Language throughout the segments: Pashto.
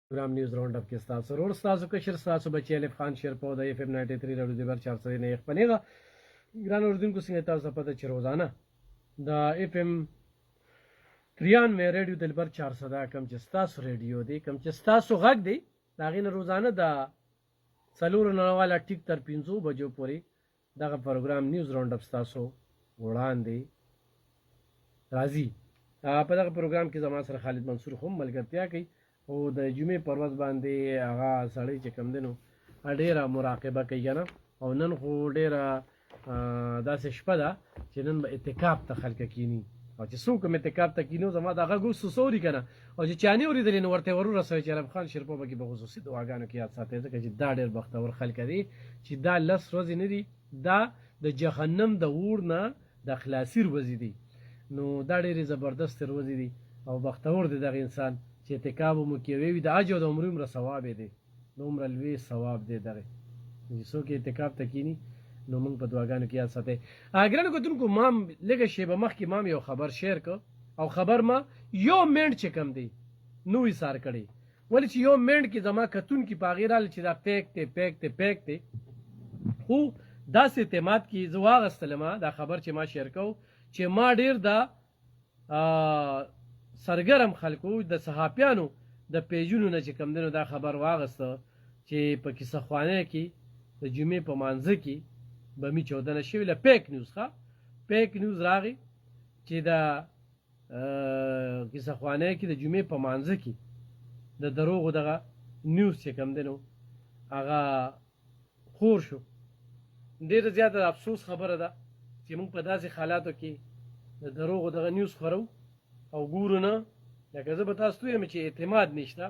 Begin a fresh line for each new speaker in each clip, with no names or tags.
Programme news round up के साथ रोड स्तासु कशर सासु बच्चे अलिफ खान शेरपो द एफएम 93 रेडियो दिबर 400 ने एक बनेगा ग्रान उर्दून को सिंह तास पता छ रोजाना द एफएम 93 में रेडियो दिलबर 400 दा कम चस्तासु रेडियो दे कम चस्तासु गग दे दागिन रोजाना द सलूर नवाला टिक तर 500 बजो पूरी दा प्रोग्राम न्यूज़ राउंड अप स्तासु वड़ांदे राजी په دغه پروګرام کې زما سره خالد منصور هم ملګرتیا کوي او د جمعې پر ورځ باندې هغه سړی چې کوم دی نو ډېره مراقبه کوي که نه او نن خو ډېره داسې شپه ده چې نن به اعتکاف ته خلک کیني او چې څوک هم اعتکاف ته کیني زما د هغه ګوس سوري که نه او چې چا نه اورېدلې نو ورته ورورسوئ چې عرب خان شیرپو به کې په خصوصي دعاګانو کې یاد ساتئ ځکه چې دا ډېر بختور خلک دي چې دا 10 ورځې نه دي دا د جهنم د اور نه د خلاصي ورځې دي نو دا ډېرې زبردست ورځې دي او بختور دی دغه انسان چې اعتکاف مو کوي وي د حج او د عمرې عمره ثواب یې دی دومره لوی ثواب دی دغه چې څوک اعتکاف ته کیني نو موږ په دعاګانو کې یاد ساتئ ګرانو کتونکو ما لږه شیبه مخکې ما یو خبر شیر کړ او خبر ما یو منټ چې کم دی نو ایثار کړی ولې چې یو منټ کې زما کتونکي په هغې راغله چې دا پیک دی خو داسې اعتماد کې زه واغستلم دا خبر چې ما شیر کوو چې ما ډېر د سرګرم خلکو د صحافیانو د پیجونو نه چې کوم دی نو دا خبر واغسته چې په کیسه خوانۍ کې د جمعې په مانځه کې بمي چودنه شوې له پیک نیوز ښه پیک نیوز راغی چې د کیسه خوانۍ کې د جمعې په مانځه کې د دروغو دغه نیوز چې کوم دی نو هغه خور شو ډېره زیاته افسوس خبره ده چې موږ په داسې حالاتو کې د دروغو دغه نیوز خورو او ګورو نه لکه زه به تاسو ته وایم چې اعتماد نشته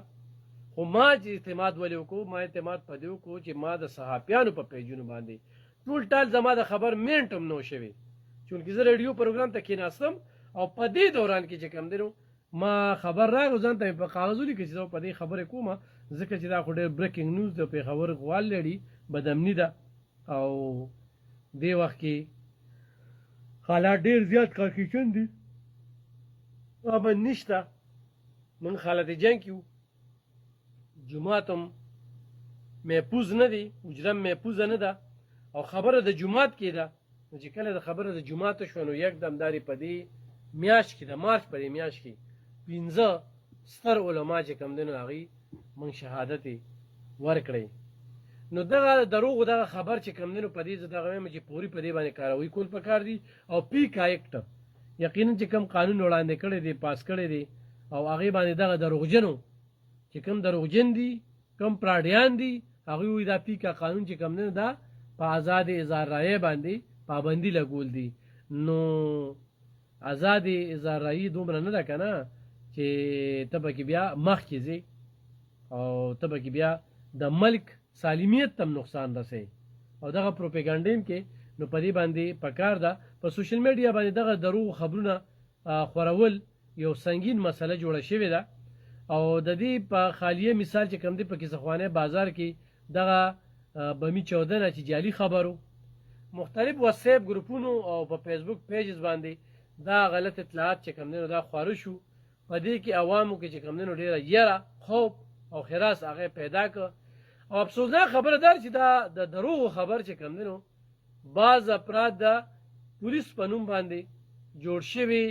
خو ما چې اعتماد ولې وکړو ما اعتماد په دې وکړو چې ما د صحافیانو په پیجونو باندې ټول ټال زما د خبر منټ هم نه شوی چونکې زه ریډیو پروګرام ته کېناستم او په دې دوران کې چې کوم دی نو ما خبر راغی ځان ته په کاغذ ولیکه چې زه په دې خبرې کوم ځکه چې دا خو ډېر بریکینګ نیوز د پېښور غوال لري بدامني ده او دې وخت کې حالات ډېر زیات کړکېچن دي امن نشته موږ حالت جنګ کې وو جومات هم محفوظ نه دی حجره محفوظه نه ده او خبره د جومات کې ده نو چې کله د خبره د جومات شوه نو یکدم داري په دې میاشت کې د مارچ په دې میاشت کې 15 ستر علما چې کوم دی نو هغوی موږ شهادت یې ورکړی نو دغه دروغو دغه خبر چې کوم دی نو په دې زه دغه وایم چې پورې په دې باندې کاروي کول پکار دي او پیک ایکټ یقینا چې کوم قانون وړاندې کړی دی پاس کړی دی او هغې باندې دغه دروغجنو چې کوم دروغجن دي کوم پراډیان دي هغوی وایي دا پیکا قانون چې کوم دی نو دا په آزاد اظهار رایې باندې پابندي لګول دي نو آزاد اظهار رایې دومره نه ده که نه چې ته پکې بیا مخکې ځې او ته پکې بیا د ملک سالمیت تم نقصان رسي او دغه پروپاګانډین کې نو په دې باندې پکار ده په سوشل میډیا باندې دغه دروغ خبرونه خورول یو سنگین مسله جوړه شوې ده او د دې په خالیه مثال چې کوم دی په کیسه خوانۍ بازار کې دغه بمي چودنه چې جعلي خبرو مختلف واتساپ ګروپونو او په فیسبوک پیجز باندې دا غلط اطلاعات چې کوم دی نو دا خواره شو په دې کې عوامو کې چې کوم دی نو ډېره یره خوف او خراس هغه پیدا کړ او افسوسناک خبره ده چې دا د دروغو خبر چې کوم دی نو بعض افراد د پولیس په نوم باندې جوړ شوي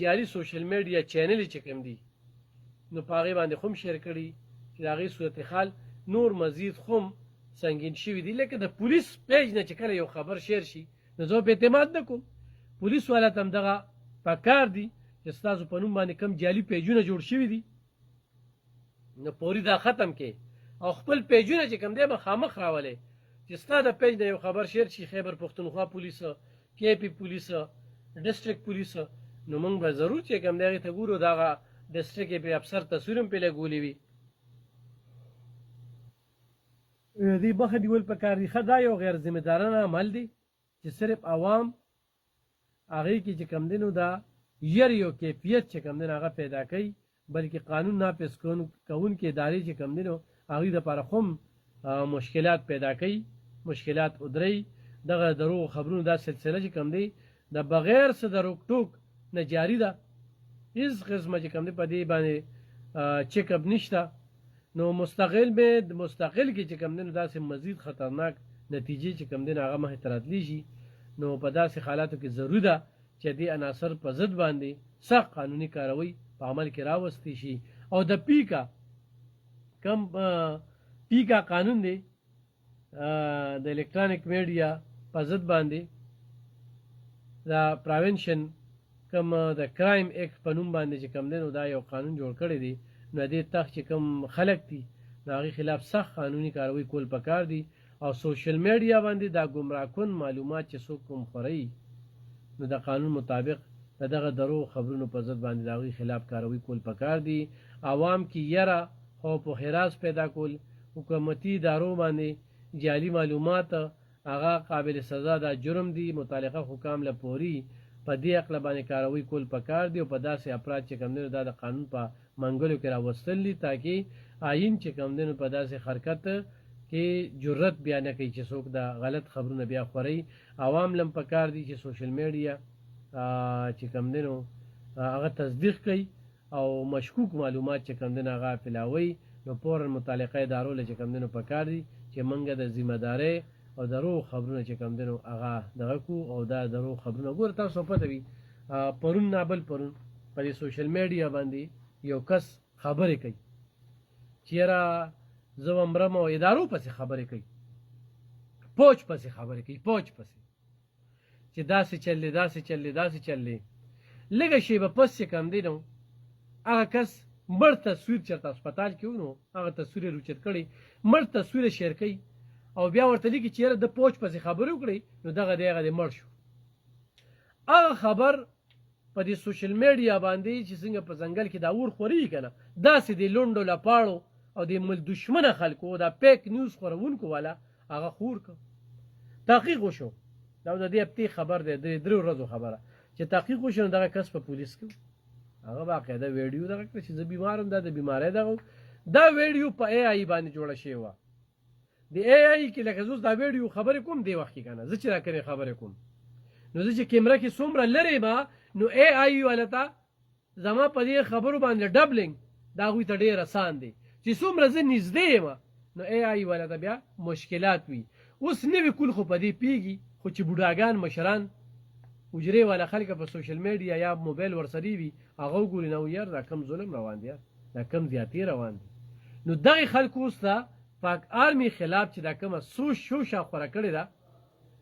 جعلي سوشل میډیا چینلې چې کوم دي نو په هغې باندې خو هم شیر کړي چې د هغې صورتحال نور مزید خو هم سنګین شوي دي لکه د پولیس پیج نه چې کله یو خبر شیر شي نو زه په اعتماد نه کوم پولیس والا ته هم دغه پکار دي چې ستاسو په نوم باندې کم جعلي پیجونه جوړ شوي دي نو پورې دا ختم کې او خپل پیجونه چې کوم دی مخامخ راولئ چې ستا د پیج نه یو خبر شیر شي خیبر پښتونخوا پولیسه کې پی پولیسه ډسټرک پولیسه نو موږ به ضرور چې کوم دی هغې ته ګورو دغه ډسټرک کې پې افسر تصویر هم پې لګولی وي دې مخه نیول پکار دي ښه دا یو غیر ذمه دارانه عمل دی چې صرف عوام هغې کې چې کوم دی نو دا یر یو کیفیت چې کوم دی نو هغه پیدا کوي بلکې قانون نافذ کوونکې ادارې چې کوم دی نو هغوی دپاره خو هم مشکلات پیدا کوي مشکلات ودرئ دغه دروغو خبرونو دا سلسله چې کوم دی د بغیر څه د روک ټوک نه جاري ده هېڅ قسمه چې کوم دی په دې باندې چیک اپ نشته نو مستقل کې چې کوم دی نو داسې مزید خطرناک نتیجې چې کوم دی نو هغه مخې ته راتلی شي. نو په داسې حالاتو کې ضروري ده چې دې عناصر په ضد باندې سخت قانوني کاروي په عمل کې راوستی شي. او د پیکا قانون دی د الکترونیک میډیا په ضد باندې د پراونشن کوم د کرایم ایکټ په نوم باندې چې کوم دی نو دا یو قانون جوړ کړی دی. نو دې تخت چې کوم خلک دي د هغې خلاف سخت قانوني کاروي کول پکار دي. او سوشل میډیا باندې دا ګمراه کن معلومات چې څوک کوم خورئ نو د قانون مطابق د دغه دروغ خبرونو په ضد باندې د هغوی خلاف کاروي کول پکار دي. عوام کې یره خوف و حراس پیدا کول، حکومتي ادارو باندې جعلي معلومات هغه قابل سزا دا جرم دی. متعلقه حکام له پوري په دې عقل باندې کاروي کول پکار دی او په داسې افراد چې کوم دی دا د قانون په منګلو کې راوستل دي تاکي آئین چې کوم دی په داسې حرکت کې جرأت بیا نه کوي چې څوک دا غلط خبرونه بیا خوري. عوام لم پکار دي چې سوشل میډیا چې کوم دی نو هغه تصدیق کوي او مشکوک معلومات چې کوم دی هغه پلاوي. نو فورا متعلقه ادارو له چې کوم دی پکار دي چې منګه د ذمہ داري او درو خبرونه چې کوم دی هغه دغه کو او دا درو خبرونه ګور تاسو پته وي. پرون نابل پرون په سوشل میډیا باندې یو کس خبرې کوي چیرې زه مرم او ادارو پسې خبرې کوي، پوچ پسې خبرې کوي، پوچ پسې چې داسې چلې لږه شیبه پس چې کوم دی نو هغه کس مړ تصویر چېرته هسپتال کې و نو هغه تصویر یې روچت کړی، مړ تصویر یې شیر کوي او بیا ورته لیکي چې یاره د پوچ پسې خبرې وکړئ نو دغه دی هغه دی مړ شو. هغه خبر په دې سوشل میډیا باندې چې څنګه په ځنګل کې دا اور خوري که نه داسې د لونډو لپاړو او د مل دشمنه خلکو دا پیک نیوز خورونکو والا هغه خور کړ. تحقیق وشو، دا د دې هفتې خبر دی، د درې ورځو خبره چې تحقیق وشو نو دغه کس په پولیس کې هغه باقاعده ویډیو دغه کړه چې زه بیمارم دا د بیمارۍ دغه دا ویډیو په ای آی باندې جوړه شوې وه. د ای آی کې لکه زه دا ویډیو خبرې کوم دی وخت کې که نه زه چې راکړې خبرې کوم نو زه چې کیمره کې څومره لرې ما نو ای آی والا ته زما په دې خبرو باندې ډبلنګ دا هغوی ته ډېر اسان دی چې څومره زه نږدې یم نو ای آی والا ته بیا مشکلات وي. اوس نوي کول خو په دې پیږي خو چې بوډاګان مشران حجرې والا خلک په سوشل میډیا یا موبایل ورسره وي هغه وګوري نو یار دا کم ظلم روان دی، دا کم زیاتې روان دی. نو دغې خلکو اوس ته پاک آرمي خلاف چې دا کومه شوشه خوره کړې ده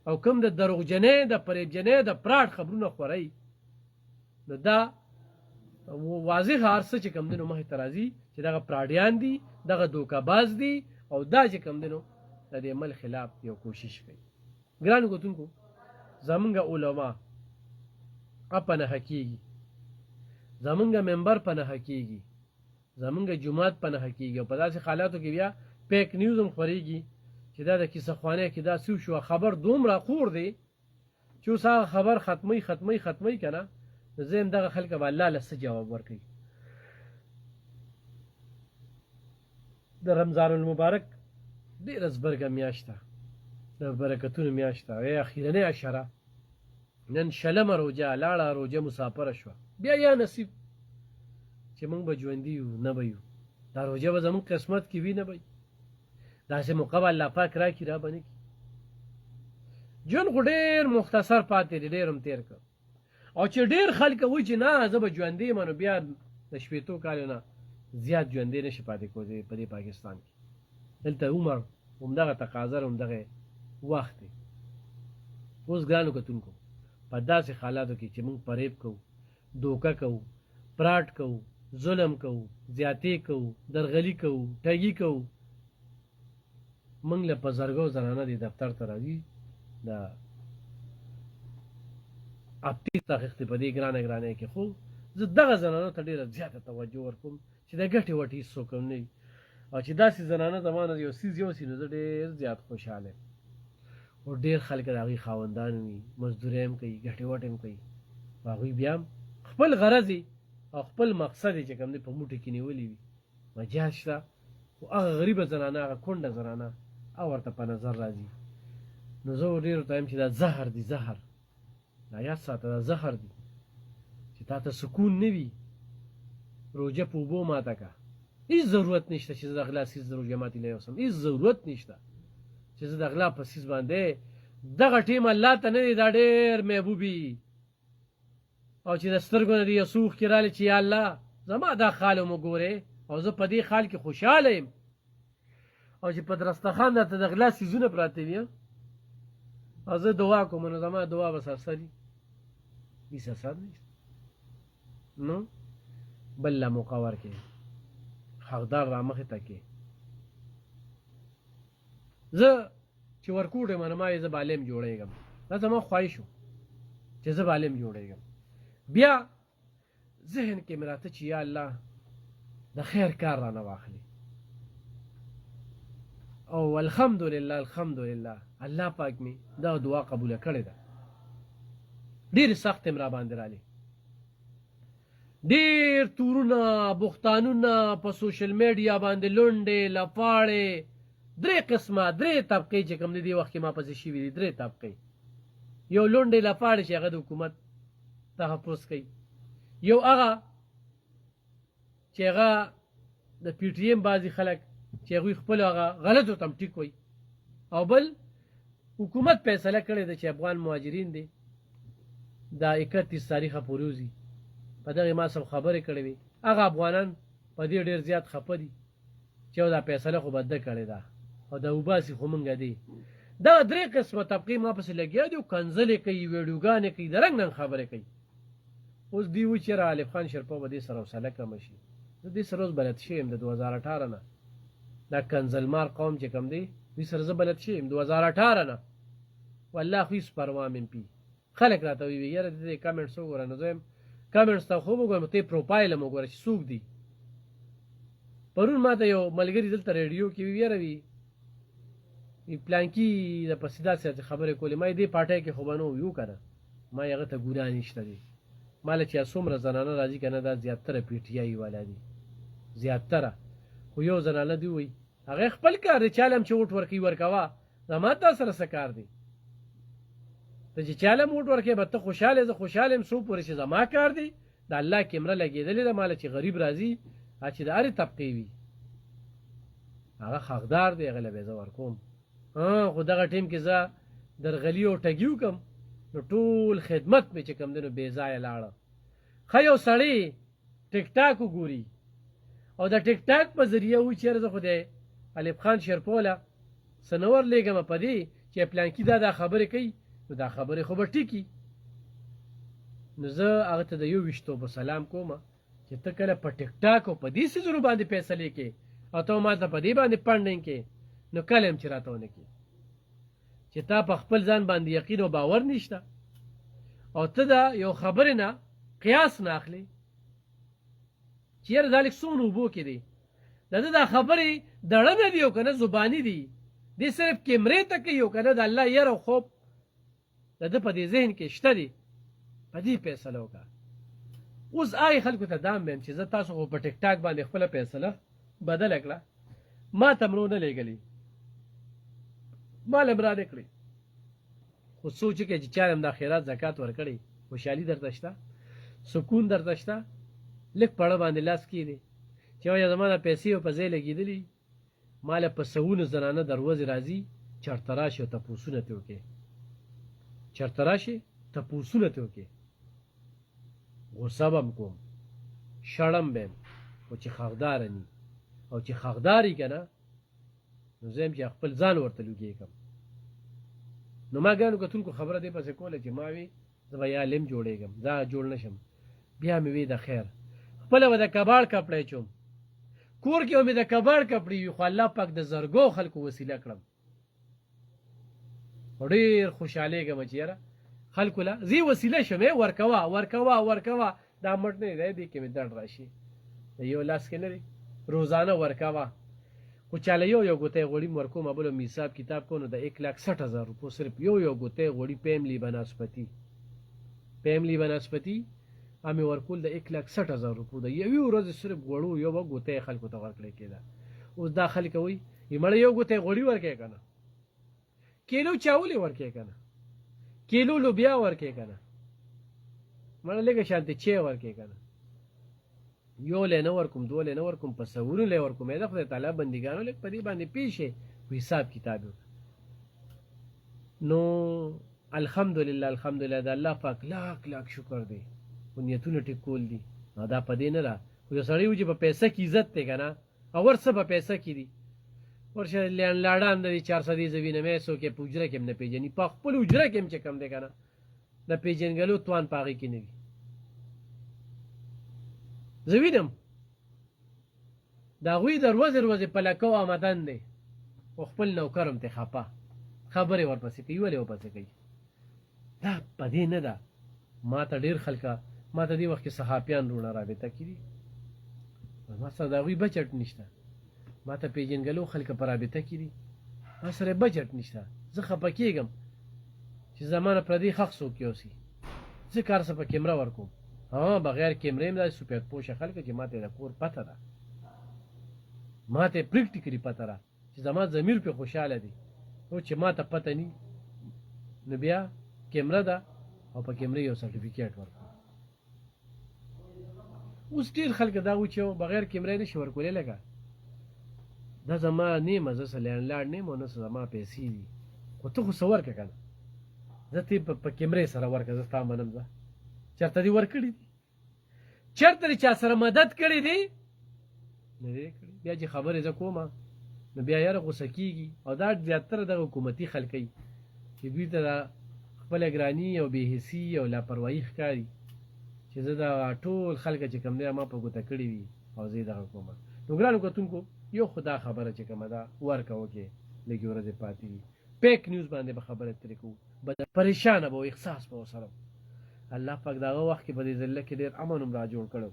او کوم د دروغجنۍ د فریبجنۍ د پراټ خبرونه خورئ نو دا واضح هر څه چې کوم دی نو مخې ته راځي چې دغه پراډیان دي، دغه دوکهباز دي او دا چې کوم دی نو د دې عمل خلاف یو کوشش کوي. ګرانو کتونکو زمونږ علما پنهه کېږي، زمونږ ممبر پنهه کېږي، زمونږ جومات پنهه کېږي او په داسې حالاتو کې بیا پیک نیوز هم خورېږي چې دا د کیسه خوانۍ کې دا څه شو خبر دومره خور دی چې اوس هغه خبر ختموي که نه نو زه یم دغه خلکه به الله له څه جواب ورکوي. د رمضان المبارک ډېره زبرګه میاشت ده، د برکتونو میاشت ده. اخیرنۍ عشره نن شلمه روژه لاړه، روژه مسافره شوه، بیا یا نصیب چې موږ به ژوندي یو نه به یو، دا روژه به زموږ قسمت کې وي نه به داسې موقع به الله پاک راکړي را به نه کړي. ژوند خو ډېر مختصر پاتې دی، ډېر هم تېر کړ او چې ډېر خلک وایي چې نه زه به ژوندی یم نو بیا د شپېتو کالو نه زیات ژوندی نشي پاتې کولی په دې پاکستان کې. دلته عمر همدغه تقاضا همدغه وخت دی. اوس ګرانو کتونکو په داسې حالاتو کې چې موږ فریب کوو، دوکه کوو، پراټ کوو، ظلم کوو، زیاتې کوو، درغلي کوو، ټګي کوو، موږ له په زرګو زنانه دې دفتر ته راځي د اپتې تحقیق دی په دې ګرانه کې. خو زه دغه زنانو ته ډېره زیاته توجه ورکوم چې د ګټې وټې هېڅوک هم نه وي او چې داسې زنانه زما نه یو څیز یوسي نو زه ډېر زیات خوشحاله یم. او ډېر خلک د هغوی خاوندان وي، مزدورۍ هم کوي، ګټې وټې هم کوي، هغوی بیا هم خپل غرض او خپل مقصد یې چې کوم دی په موټي کې نیولي وي. مجاز شته خو هغه غریبه زنانه، هغه کونډه زنانه او ورته په نظر راځي. نو زه ډېرو ته یم چې دا زهر دی، زهر دا یاد ساته، دا زهر دی چې تا ته سکون نه وي. روژه په اوبو ماته که، هیڅ ضرورت نشته چې زه د غلا سیز در جماعت الیه وسم، هیڅ ضرورت نشته چې زه د غلا په سیز باندې دغه ټیم الله ته نه دی دا ډېر محبوبي او چې د سترګو نه دی یو سوخ کې رالی چې یا الله زما دا خال مو ګورې او زه په دې خال کې خوشحاله یم او چې په درستخان درته د غلا سیزونه پراته وي او زه دعا کوم نو زما دعا به سرسري هېڅ اثر نشته نو بل له موقع ورکړې حقدار را مخې ته کې زه چې ورکوټ یم نو ما یې زه به عالم جوړېږم دا زما خواهش و چې زه به عالم جوړېږم بیا ذهن کې مې راته چې یا الله د خیر کار رانه واخلي او الحمدلله الحمدلله الله پاک مې دا دعا قبوله کړې ده ډېرې سخت یم را باندې رالی ډېر تورونه بختانونه په سوشل میډیا باندې لونډې لپاړې درې قسمه درې طبقې چې کوم دې وخت کې ما پسې شوي دي درې طبقې یو لونډې لپاړې چې هغه د حکومت تحفظ کوي یو هغه چې هغه د پی ټی ایم بعضې خلک چې هغوی خپل هغه غلطو تم ټیک وي او بل حکومت فیصله کړې ده چې افغان مهاجرین دي دا 31 تاریخه پورې وځي په دغې ما سم خبرې کړې وي هغه افغانان په دې ډېر زیات خفه دي چې دا فیصله خو بده کړې ده او دا وباسي خو مونږ دي دا درې قسمه طبقې ما پسې لګیا دي او کنځلې کوي ویډیوګانې کوي د رنګ نن خبرې کوي اوس دی و چې را الف خان شرپا به دې سره حوصله کمه شي زه دې سره اوس بلد شوی یم د 2018 نه دا کنځلمار قوم چې کوم دی دوی سره زه بلد شوی یم 2018 نه والله خو هېڅ پروا مې پي خلک راته وایي یاره دې کمنټس وګوره نو زه یم کمنټس ته خوب وګورم ته پروفایل هم وګوره چې څوک دي پرون ما ته یو ملګري دلته ریډیو کې وي یاره وي پلانکي د پسې داسې خبرې کولې ما یې دې پاټۍ کې خو به نه ویو که نه ما یې هغه ته ګناه نشته دی ما له چې څومره زنانه راځي که نه دا زیاتره پی ټي آی والا دي زیاتره خو یو زنانه دی وایي هغې خپل کار دی چاله هم چې ووټ ورکوي ورکوه زما تا سره څه کار دی ته چې چاله هم ووټ ورکوې به ته خوشحاله زه خوشحاله یم څو پورې چې زما کار دی د الله کیمره لګېدلې ده ما له چې غریب راځي چې د هرې طبقې وي هغه حقدار دی هغه له به زه ورکوم خو دغه ټیم کې زه درغلي او ټګي وکړم نو ټول خدمت مې چې کوم دی نو بې ځایه لاړه ښه یو سړی ټیک ټاک وګوري او د ټیک ټاک په ذریعه وایي چېرې زه خو د الف خان شرپوله څه نه ورلېږم په دې چې پلانکي دا خبرې کوي نو دا خبرې خو به ټیکي نو زه هغه ته د 21 په سلام کوم چې ته کله په ټیک ټاک او په دې څیزونو باندې فیصلې کې او ته ما ته په دې باندې پنډینګ کې نو کله هم چې راته ونه کې چې تا په خپل ځان باندې یقین او باور نشته او ته دا یو خبرې نه قیاس نه اخلي چې یاره دا لږ څومره اوبو کې دی د ده دا خبرې دړه نه دي او که نه زباني دي دې صرف کیمرې ته کوي او که نه د الله یره او خوب د ده په دې ذهن کې شته دي په دې فیصله وکړه اوس هغې خلکو ته دا هم ویم چې زه تاسو خو په ټیک ټاک باندې خپله فیصله بدله کړه ما ته مرو نه لېږلي ما له هم را نه کړې خو سوچ وکړئ چې چا هم دا خیرات زکات ورکړی خوشحالي درته شته سکون درته شته لږ پړه باندې لاس کښېنې چې وایه زما دا پیسې په ځای لګېدلي ما له په سوونه زنانه دروازې راځي چېرته راشي او تپوسونه ترې وکړې چېرته راشي تپوسونه ترې وکړې غوسه به م کوم شړم به یم خو چې حقداره ني او چې حقدار یي که نه نو زه یم چې خپل ځان ورته لوګېږم نو ما ګڼو کتونکو خبره دې پسې کوله چې ما وی زه به یا عالم جوړېږم زه جوړ نه شم بیا مې وی د خیر خپله به د کباړ کپړی چوم کور کې به مې د کباړ کپړې وي خو الله پاک د زرګو خلکو وسیله کړم ډېر خوشحالېږم چې یاره خلکو له زه وسیله شم ورکوه ورکوه ورکوه دا مټ نه دی دې کې مې درد راشي د یو لاس کې نه دی روزانه ورکوه خو چاله یو ګوتی غوړي م ورکوم بله مې حساب کتاب کو نو د 1,60,000 روپو صرف یو ګوتی غوړي پیملی بنسپتي مې ورکول د 1,60,000 روپو د یوې ورځې صرف غوړو یو ګوتی خلکو ته ورکړی کېده اوس دا خلک وایي مړه یو ګوتی غوړي ورکوې که نه کیلو چاولې ورکوې که نه کیلو لوبیا ورکوې که نه مړه لږه شانتې چای ورکوې که نه یو لی نه ورکوم دوه لی نه ورکوم په سورو لی ورکوم د خدای تعالی بندګانو لږ په دې باندې پیښې خو حساب کتاب نو الحمدلله الحمدلله د الله پاک لاک لاک شکر دی خو نیتونه ټیک کول دي دا په دې نه ده خو یو سړی و چې په پیسه کې عزت دی که نه او ورڅه په پیسه کې دي ورشه لاړان د دې 400 زوینه مې څوک یې په حجره کې هم نه پېژني په خپل حجره کې هم چې کم دی که نه د پېژنګلو توان په هغې کې نه وي زه وینم د هغوی د ورځې ورځې پلکه او آمدن دی خو خپل نوکر هم ترې خفه خبرې ورپسې کوي ولې ورپسې کوي دا په دې نه ده ما ته ډېر خلکه ما ته دې وخت کې صحافیان رونه رابطه کړي ما سره د هغوی بجټ نشته ما ته پېژنګلو خلکه په رابطه کړي ما سره بجټ نشته زه خفه کېږم چې زما نه پردي خښ څوک یوسي زه کار څه په کیمره ورکوم بغیر کیمرې هم داسې سپید پوشه خلکه چې ما ته د کور پته ده ما ته پریکټیکلي پته ده چې زما ضمیر پې خوشحاله دی او چې ما ته پته نی نو بیا کیمره ده او په کیمرې یو سرټیفیکیټ ورکوم اوس ډېر خلک دا و چې بغیر کیمرې نه شي ورکولی لکه دا زما نیمه زه څه لینډلاډ نیم او نه څه زما پیسې دي خو ته خو څه ورکړه که نه زه ته په کیمرې سره ورکړه زه ستا منم زه چېرته دې ورکړي دي چېرته دې چا سره مدد کړی دی نه دی کړی بیا چې خبرې زه کومه نو بیا یاره غوسه کېږي او دا زیاتره دغه حکومتي خلکۍ چې دوی ته د خپله ګراني او بېحسي او لاپروایي ښکاري چې زه دا ټول خلکه چې کوم دی ما په ګوته کړي وي او زه یې دغه کومه نو ګرانو کتونکو یو خو دا خبره چې کومه ده ورکه وکړې لږې ورځې پاتې وي پیک نیوز باندې به خبره ترې کوو پریشانه به و احساس به ورسره الله پاک د هغه وخت کې په دې ضلع کې ډېر امن هم را جوړ کړی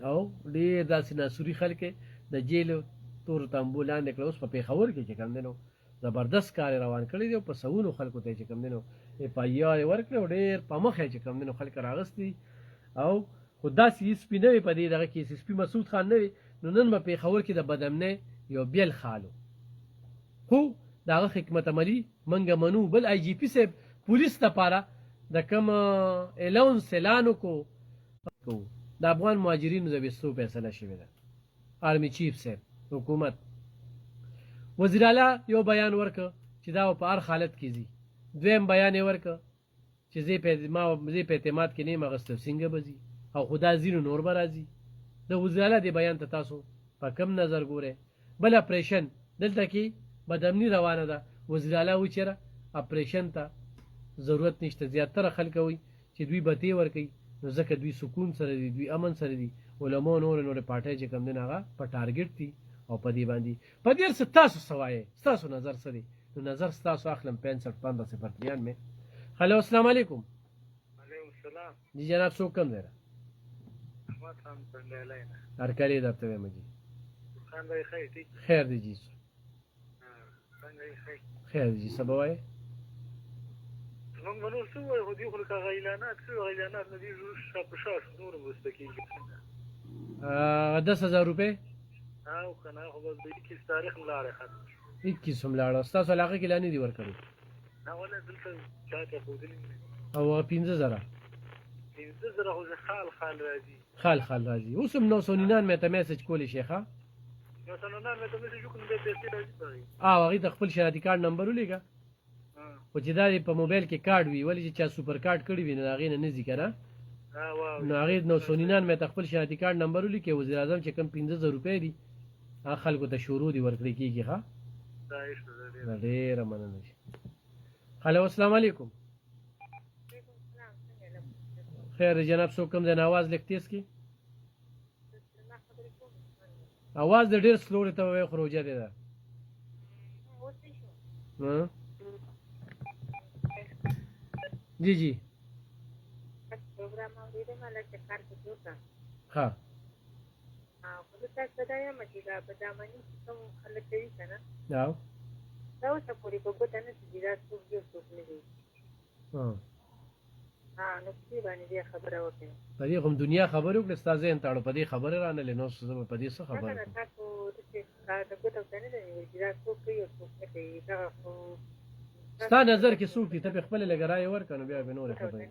او ډېر داسې ناسوري خلک د جیلو تورو تمبو لاندې کړه اوس په پېښور کې چې کوم دی نو زبردست کار یې روان کړی دی او په سوونو خلکو ته یې چې کوم دی نو اف آی آر یې ورکړی او ډېر په مخ یې چې کوم دی نو خلک راغستي او خو داسې ایس پي نه وي په دې دغه کې ایس پي مسعود خان نه وي نو نن به پېښور کې د بدامنۍ یو بیل خالو خو د هغه حکمت عملي منګه منو بل آی جي پي صاحب پولیس دپاره د کوم الاونس اعلانو کو د افغان مهاجرینو د ویستو فیصله شوې ده آرمي چیف صاحب حکومت وزیر اعلی یو بیان ورکړ چې دا په هر حالت کې ځي دویم بیان یې ورکړ چې زه په اعتماد کې نه یم اخیستی څنګه به ځي او خو دا ځي نو نور به راځي د وزیر اعلی دې بیان ته تاسو په کم نظر ګورئ بل اپریشن دلته کې بدامني روانه ده وزیر اعلی وایي چېرې اپریشن ته ضرورت نشته زیاتره خلک وایي چې دوی بتې ورکوي نو ځکه دوی سکون سره دي دوی امن سره دي علما نورې پارټۍ چې کوم دی هغه په ټارګټ دي او په دې باندې په دې څه تاسو څه وایئ ستاسو نظر څه دی نو نظر ستاسو اخلم 65 میں هلو السلام علیکم
وعلیکم السلام
جی جناب څوک کم دی
احمد خان پنډیالی نه
هرکلی درته وایم جی
خان بھائی خیر ٹھیک
خیر دی جی
څنګه یې خیر
خیر دی جی څه به وایې
موږ به نور څه ووایو خو دې خو لکه هغه اعلانات څه اعلانات نه دي شا په شا شو نور هم وسته کېږي
10,000 روپۍ
او که نه خو بس د 21 تاریخ هم لاړې ختم
21 هم لاړه ستاسو علاقه کې لا نه دي ورکړي
نه ولې دلته چا ته ښودلي نه
او 15,000
15,000 خو زه خال راځي
خال راځي اوس هم 999 مې ته میسج کولی شي ښه
999 مې ته میسج وکړم بیا پیسې راځي په هغې
هغې ته خپل شناختی کارډ نمبر ولیږه خو چې دا په موبایل کې کارډ وي ولې چې چا سوپر کارډ کړی وي نو د هغې نه نه ځي که نه نو هغې 999 مې ته خپل شناختی کارډ نمبر ولیکې وزیر اعظم چې کوم 15,000 روپۍ دي هغه خلکو ته شروع دي ورکړی کېږي ښه ډېره مننه شي هلو السلام علیکم خیر جناب څوک کوم دی نو آواز لږ تیز کړي आवाज د ډېر سلو دی ته وایې خو روجه دی ده جی جی ها په دې هم دنیا خبرې وکړې ستا ذهن ته اړو په دې خبرې رانهلې نو په دې څه خبره ستا نظر کې څوک دي ته پې خپله لږه رایې ورکړه نو بیا به نورې خبرې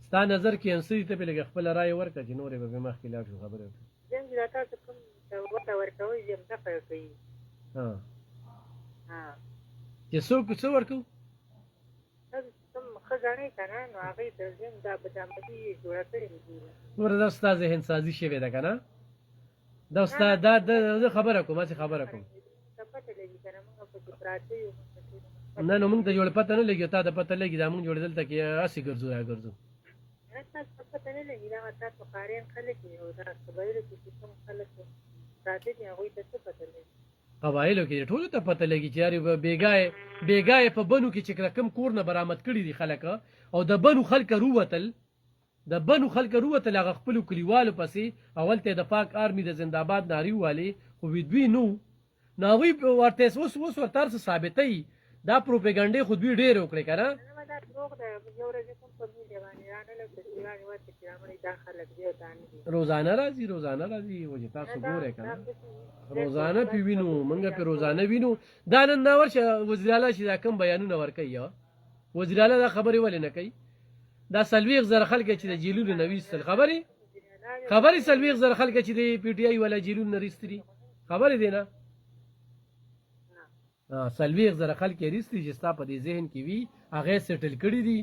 ستا نظر کې انسي ته په لګ خپل رائے ورکړه چې نورې به مخکې لاړ شو خبره
زم دا تاسو کوم ورته ورکوي زم دغه کوي
ها
ها
چې څو ورکو
تاسو کوم خزانه کنه نو هغه د زم دا بدامدي جوړ کړی دی
نور دا ستا ذهن سازي شوی ده کنه دا ستا دا خبره کوم چې خبره کوم
پته لګی کنه موږ په پراته یو
نه نو موږ ته جوړ پته نه لګي تا د پته لګي دا موږ جوړ دلته کې اسی ګرځو ګرځو
تاسو پته نه لګی دا تاسو قارین خلک یو دا خبره چې کوم خلک پراته دی هغه ته څه پته لګي
قبایلو کې ټول ته پته لګي چې یاري بیګای په بنو کې چې کم کور نه برآمد کړي دي خلک او د بنو خلک روتل هغه خپل کلیوالو پسې اول ته د پاک آرمي د زنده‌باد ناری والی خو دوی نو ناوی ورته اوس ورته ثابتې دا پروپاګاندا خو دوی ډېر وکړي کنه
دا دروغ ده یو ورځ کوم په دې باندې رانه لکه چې رانه وته چې امر دا خلک دی ودانې
روزانه راځي وجه تاسو ګوره کنه روزانه پیوینو منګه په روزانه وینو دا نن دا ورشه وزیر اعلی چې دا کم بیانونه ورکي وزیر اعلی دا خبري ولې نه کوي دا سلويغ زر خلک چې د جیلونو نويستل خبري سلويغ زر خلک چې د پی ټی آی ولا جیلونو نریستري خبري دی نه سلويغ زر خلک ریستي چې ستا په دې ذهن کې وي هغه سټل کړی دي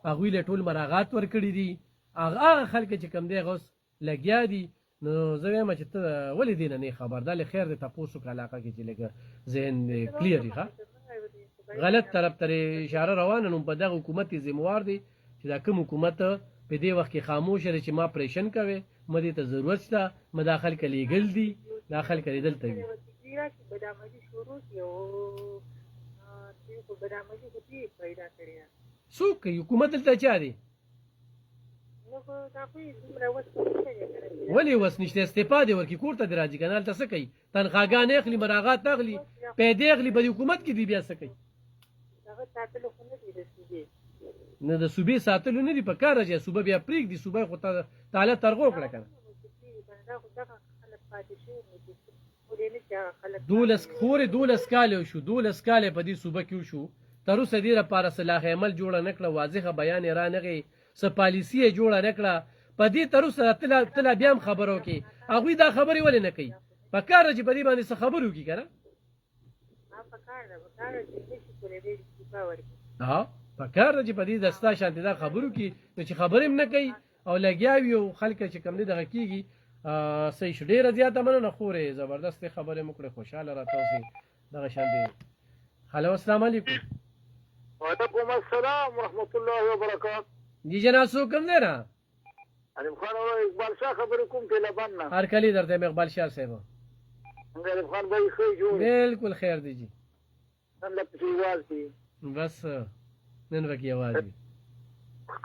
هغه له ټول مراغات ور کړی دي هغه خلک چې کم دی غوس لګیا دي نو زه وایم چې ته ولې دین نه خبردار خیر د تاسو په علاقه کې چې لګ ذهن کلیر دی غلط طرف ته اشاره روانه نو په دغه حکومت ذمہوار دی چې دا کوم حکومت په دې وخت کې خاموش لري چې ما پریشن کوي مده ته ضرورت شته مداخل کړي ګل دي داخل کړي دلته وي
بدامدي شروع یو په بدامدي کې پیدا کړی
څوک حکومت دلته چا دی
نو دا په دومره وسه
ولی وس نشته استفاده ورکی کوړه د راځي کنال ته څه کوي تنخواګان اخلي مراغات اخلي پیدا اخلي په حکومت کې دی بیا څه کوي
هغه ساتلو خو نه دی رسیدي
نه د صوبې ساتلو نه دی په کار راځي صوبې بیا پریک دی صوبې خو تعالی ترغو کړه کنه دولس کال په دې صوبه کې شو تر اوسه دې لپاره صلاح عمل جوړه نکړه واضحه بیان را نغی س پالیسی جوړه نکړه په دې تر اوسه تل بیا خبرو کې هغه دا خبري ولې نه کوي په کار چې په دې باندې څه خبرو کې کنه په کار چې په دې دستا شانتي دا خبرو کې چې خبرې نه کوي او لګیاوي او خلک چې کم دي دغه کیږي صحیح شو ډیره زیاته مننه خورې زبردست خبرې مکړه خوشاله راته اوسې دغه شان دی هلو السلام علیکم
وعلیکم السلام ورحمۃ اللہ وبرکاتہ
جی جناب څوک کوم دی نه
علیم خان او اقبال شاه خبرې کوم په لبن نه
هر کلی درته اقبال شاه صاحب
علیم خان بھائی خیر جوړ
بالکل خیر دی جی
الله په واز دی
بس نن وکی आवाज دی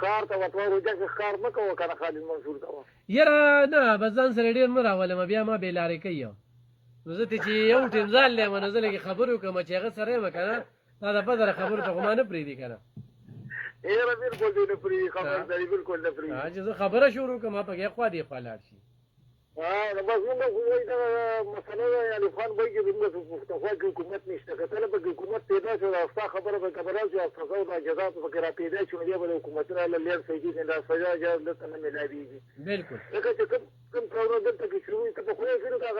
کار ته وتاورو چې کار مکو کنه خالد منصور کا
یره نه بزن سره ډیر نه راولم بیا ما به لارې کوي نو زه ته چې یو ټیم ځال له منځله کې خبرو کوم چې هغه سره مکنه دا د بدر خبرو ته ما نه پری دی کنه
یره بالکل نه پری خبر دی بالکل نه پری
چې زه خبره شروع کوم په کې خو دی خلاص شي
نو بس موږ وایو دا مسله یعنی خان وایي چې موږ په خوا کې حکومت نشته کله به حکومت پیدا شي او تاسو خبره به خبره شي او تاسو د جزات فکر پیدا شي نو به حکومت را لیر سيدي نه سزا جواب نه ملایوي
بالکل
لکه چې کوم پروګرام دلته کې شروع ته په خو یې دا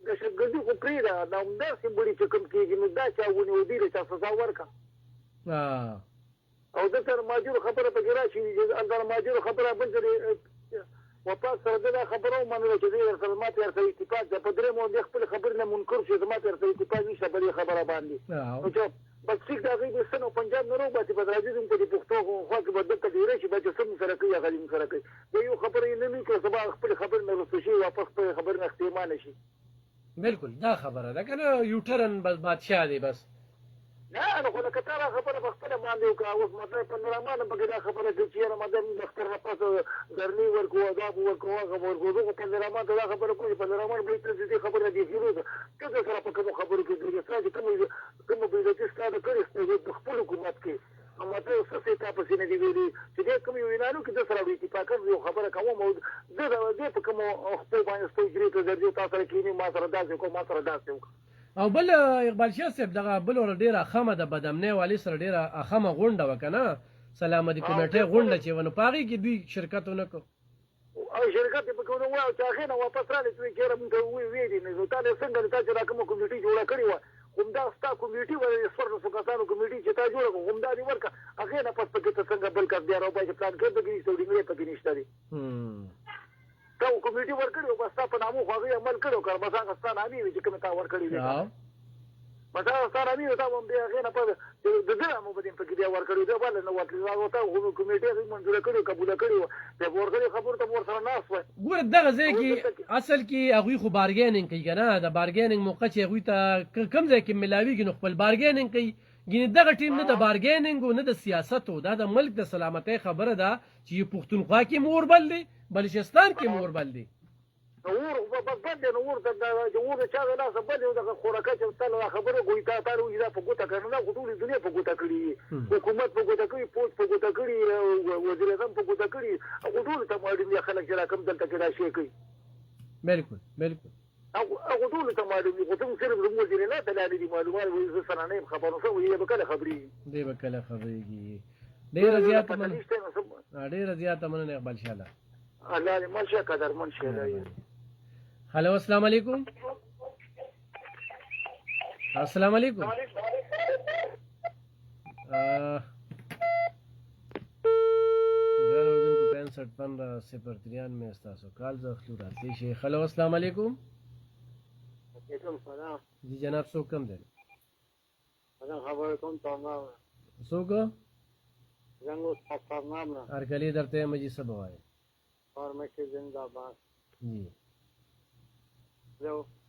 د شګردي خو پریدا نو دا سیمبولي چې کوم کېږي نو دا چا ونی ودی له تاسو سزا ورکا او د تر ماجور خبره په ګرا شي اندر ماجور خبره بنځري واپس سره دا خبرو منله چې دې سره ماته ارته اتفاق د پدری مو د خپل خبر نه منکر شي د ماته ارته اتفاق نشه بلې خبره باندې نو چې بس څنګه دا غي د سنو پنجاب نه روبه چې په راځي په دې پښتو خو کې بده کډیره شي به سم سره کوي غلیم سره کوي دا یو خبره نه نه کوي سبا خپل خبر نه رسو شي واپس په خبر نه اختیمان شي
بالکل دا خبره ده کنه یو ټرن بس بادشاہ دی بس
نه نو خو لکه تا خبره په خپل باندې وکړه اوس مطلب په نورمانه په دا خبره چې رمضان دفتر نه پاسه ګرنی ورکو عذاب ورکو ورکو په نورمانه دا خبره کوي په نورمانه به دې خبره دی فیروز ته سره په کوم خبره کې دې څه کوم به دې ستاسو کړی په خپل حکومت کې اما ته څه تاسو نه دی ویلي چې کوم یو وینانو کې د سره وی اتفاق یو خبره کوم او دې په کوم خپل باندې ستوي چې درځي تاسو کې ما سره داسې کوم ما سره داسې
او بل اقبال شاه صاحب دغه بل ور ډیره خمه د بدمنه والی سره ډیره خمه غونډه وکنه سلامتی کمیټه غونډه چې ونه پاغي کې دوی شرکت ونه کو
او شرکت په کومه وایو چې هغه نه واپس را لې چې موږ وی دي نه تا له څنګه تا چې راکمه کمیټي جوړه کړې و همدا ستا کمیټي وایي سپورټ سکاتانو کمیټي چې تا جوړه کوم همدا دی ورکه هغه نه پس پکې ته څنګه بل کار دی راو باید پلان کې د دې سټوډینګ پکې نشته دي تا کمیټي ورکړي او بس تا په نامو خو هغه عمل کړو کار بس هغه ستانه نامي چې کوم تا ورکړي دي بس هغه ستانه نامي تا هم دی هغه نه په د دې مو بدین پکې دی ورکړي دا بل نه وکړي هغه ته هغه کمیټي یې منځور کړو قبول کړو ته ورکړي خبر ته ور سره ناس و
ګور دغه ځای کې اصل کې هغه خو بارګینینګ کوي کنه د بارګینینګ موقع چې هغه ته کم ځای کې ملاویږي نو خپل بارګینینګ کوي ګینه دغه ټیم نه د بارګینینګ او نه د سیاست او د ملک د سلامتۍ خبره ده چې پښتونخوا کې مور بل دی بلوچستان کې مور بل دی
نور په بده نور د جمهور چا نه سبب د خوراکه چې تل خبره کوي تا وی دا په ګوته کنه ټول دنیا په ګوته کړی حکومت په ګوته کړی پوس په ګوته کړی وزیر اعظم په ګوته کړی او ټول ته ماډي خلک چې راکم دلته کې راشي کوي بالکل او ټول ته ماډي خو څنګه سره موږ وزیر نه دلالي دي معلومات وې سره نه خبرو سو یې به کله خبريږي ډېر زیات مننه اقبال شاله الله دې مال شه قدر من شه
हेलो अस्सलाम वालेकुम अस्सलाम वालेकुम उर्दू को 6515 में استاسو کال زخلو راته شي हेलो अस्सलाम वालेकुم
وعلیکم سلام
जी जनाब सो कम दे
انا خبر کوم تمام
सो को
زنګو تمام
ارګلی درته مجي سب وای
اور مکه زنده‌باد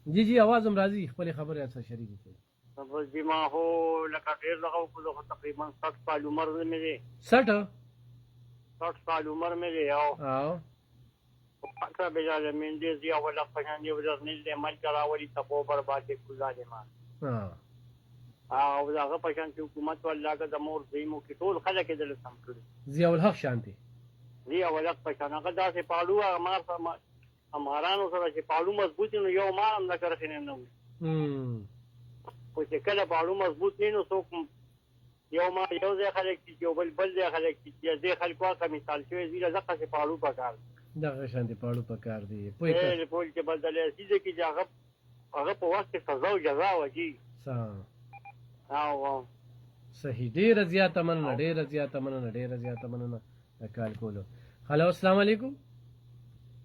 जी आवाज हम राजी خپل خبره اثر شریک کړي
خبر دي ما هو لکه ډیر دغه کو تقریبا 60 سال عمر مې دي 60 سال عمر مې دي او پاتہ بجاله من دي زی اوله پښان یو ځل نه دې مل کراولي تاسو برباد کړو ځاله او هغه پښان چې حکومت ولاګه د مور زیمو کې ټول خلک دې سم کړی
زی اول حق شانتي
زی اول حق پښان هغه داسې پالو ما امارانو سره چې پالو مضبوط نو یو ما هم نه کرخینه نو خو چې کله پالو مضبوط نه نو څوک یو ما یو ځای خلک چې یو بل ځای خلک چې ځای خلکو کا مثال شوی زیله ځکه چې پالو پکار
دغه شانتي پالو پکار دی
په پول کې بدلې سیده کې هغه په وخت کې سزا او جزا وږي او
صحیح ډیر زیاته مننه کال کولو हेलो अस्सलाम वालेकुम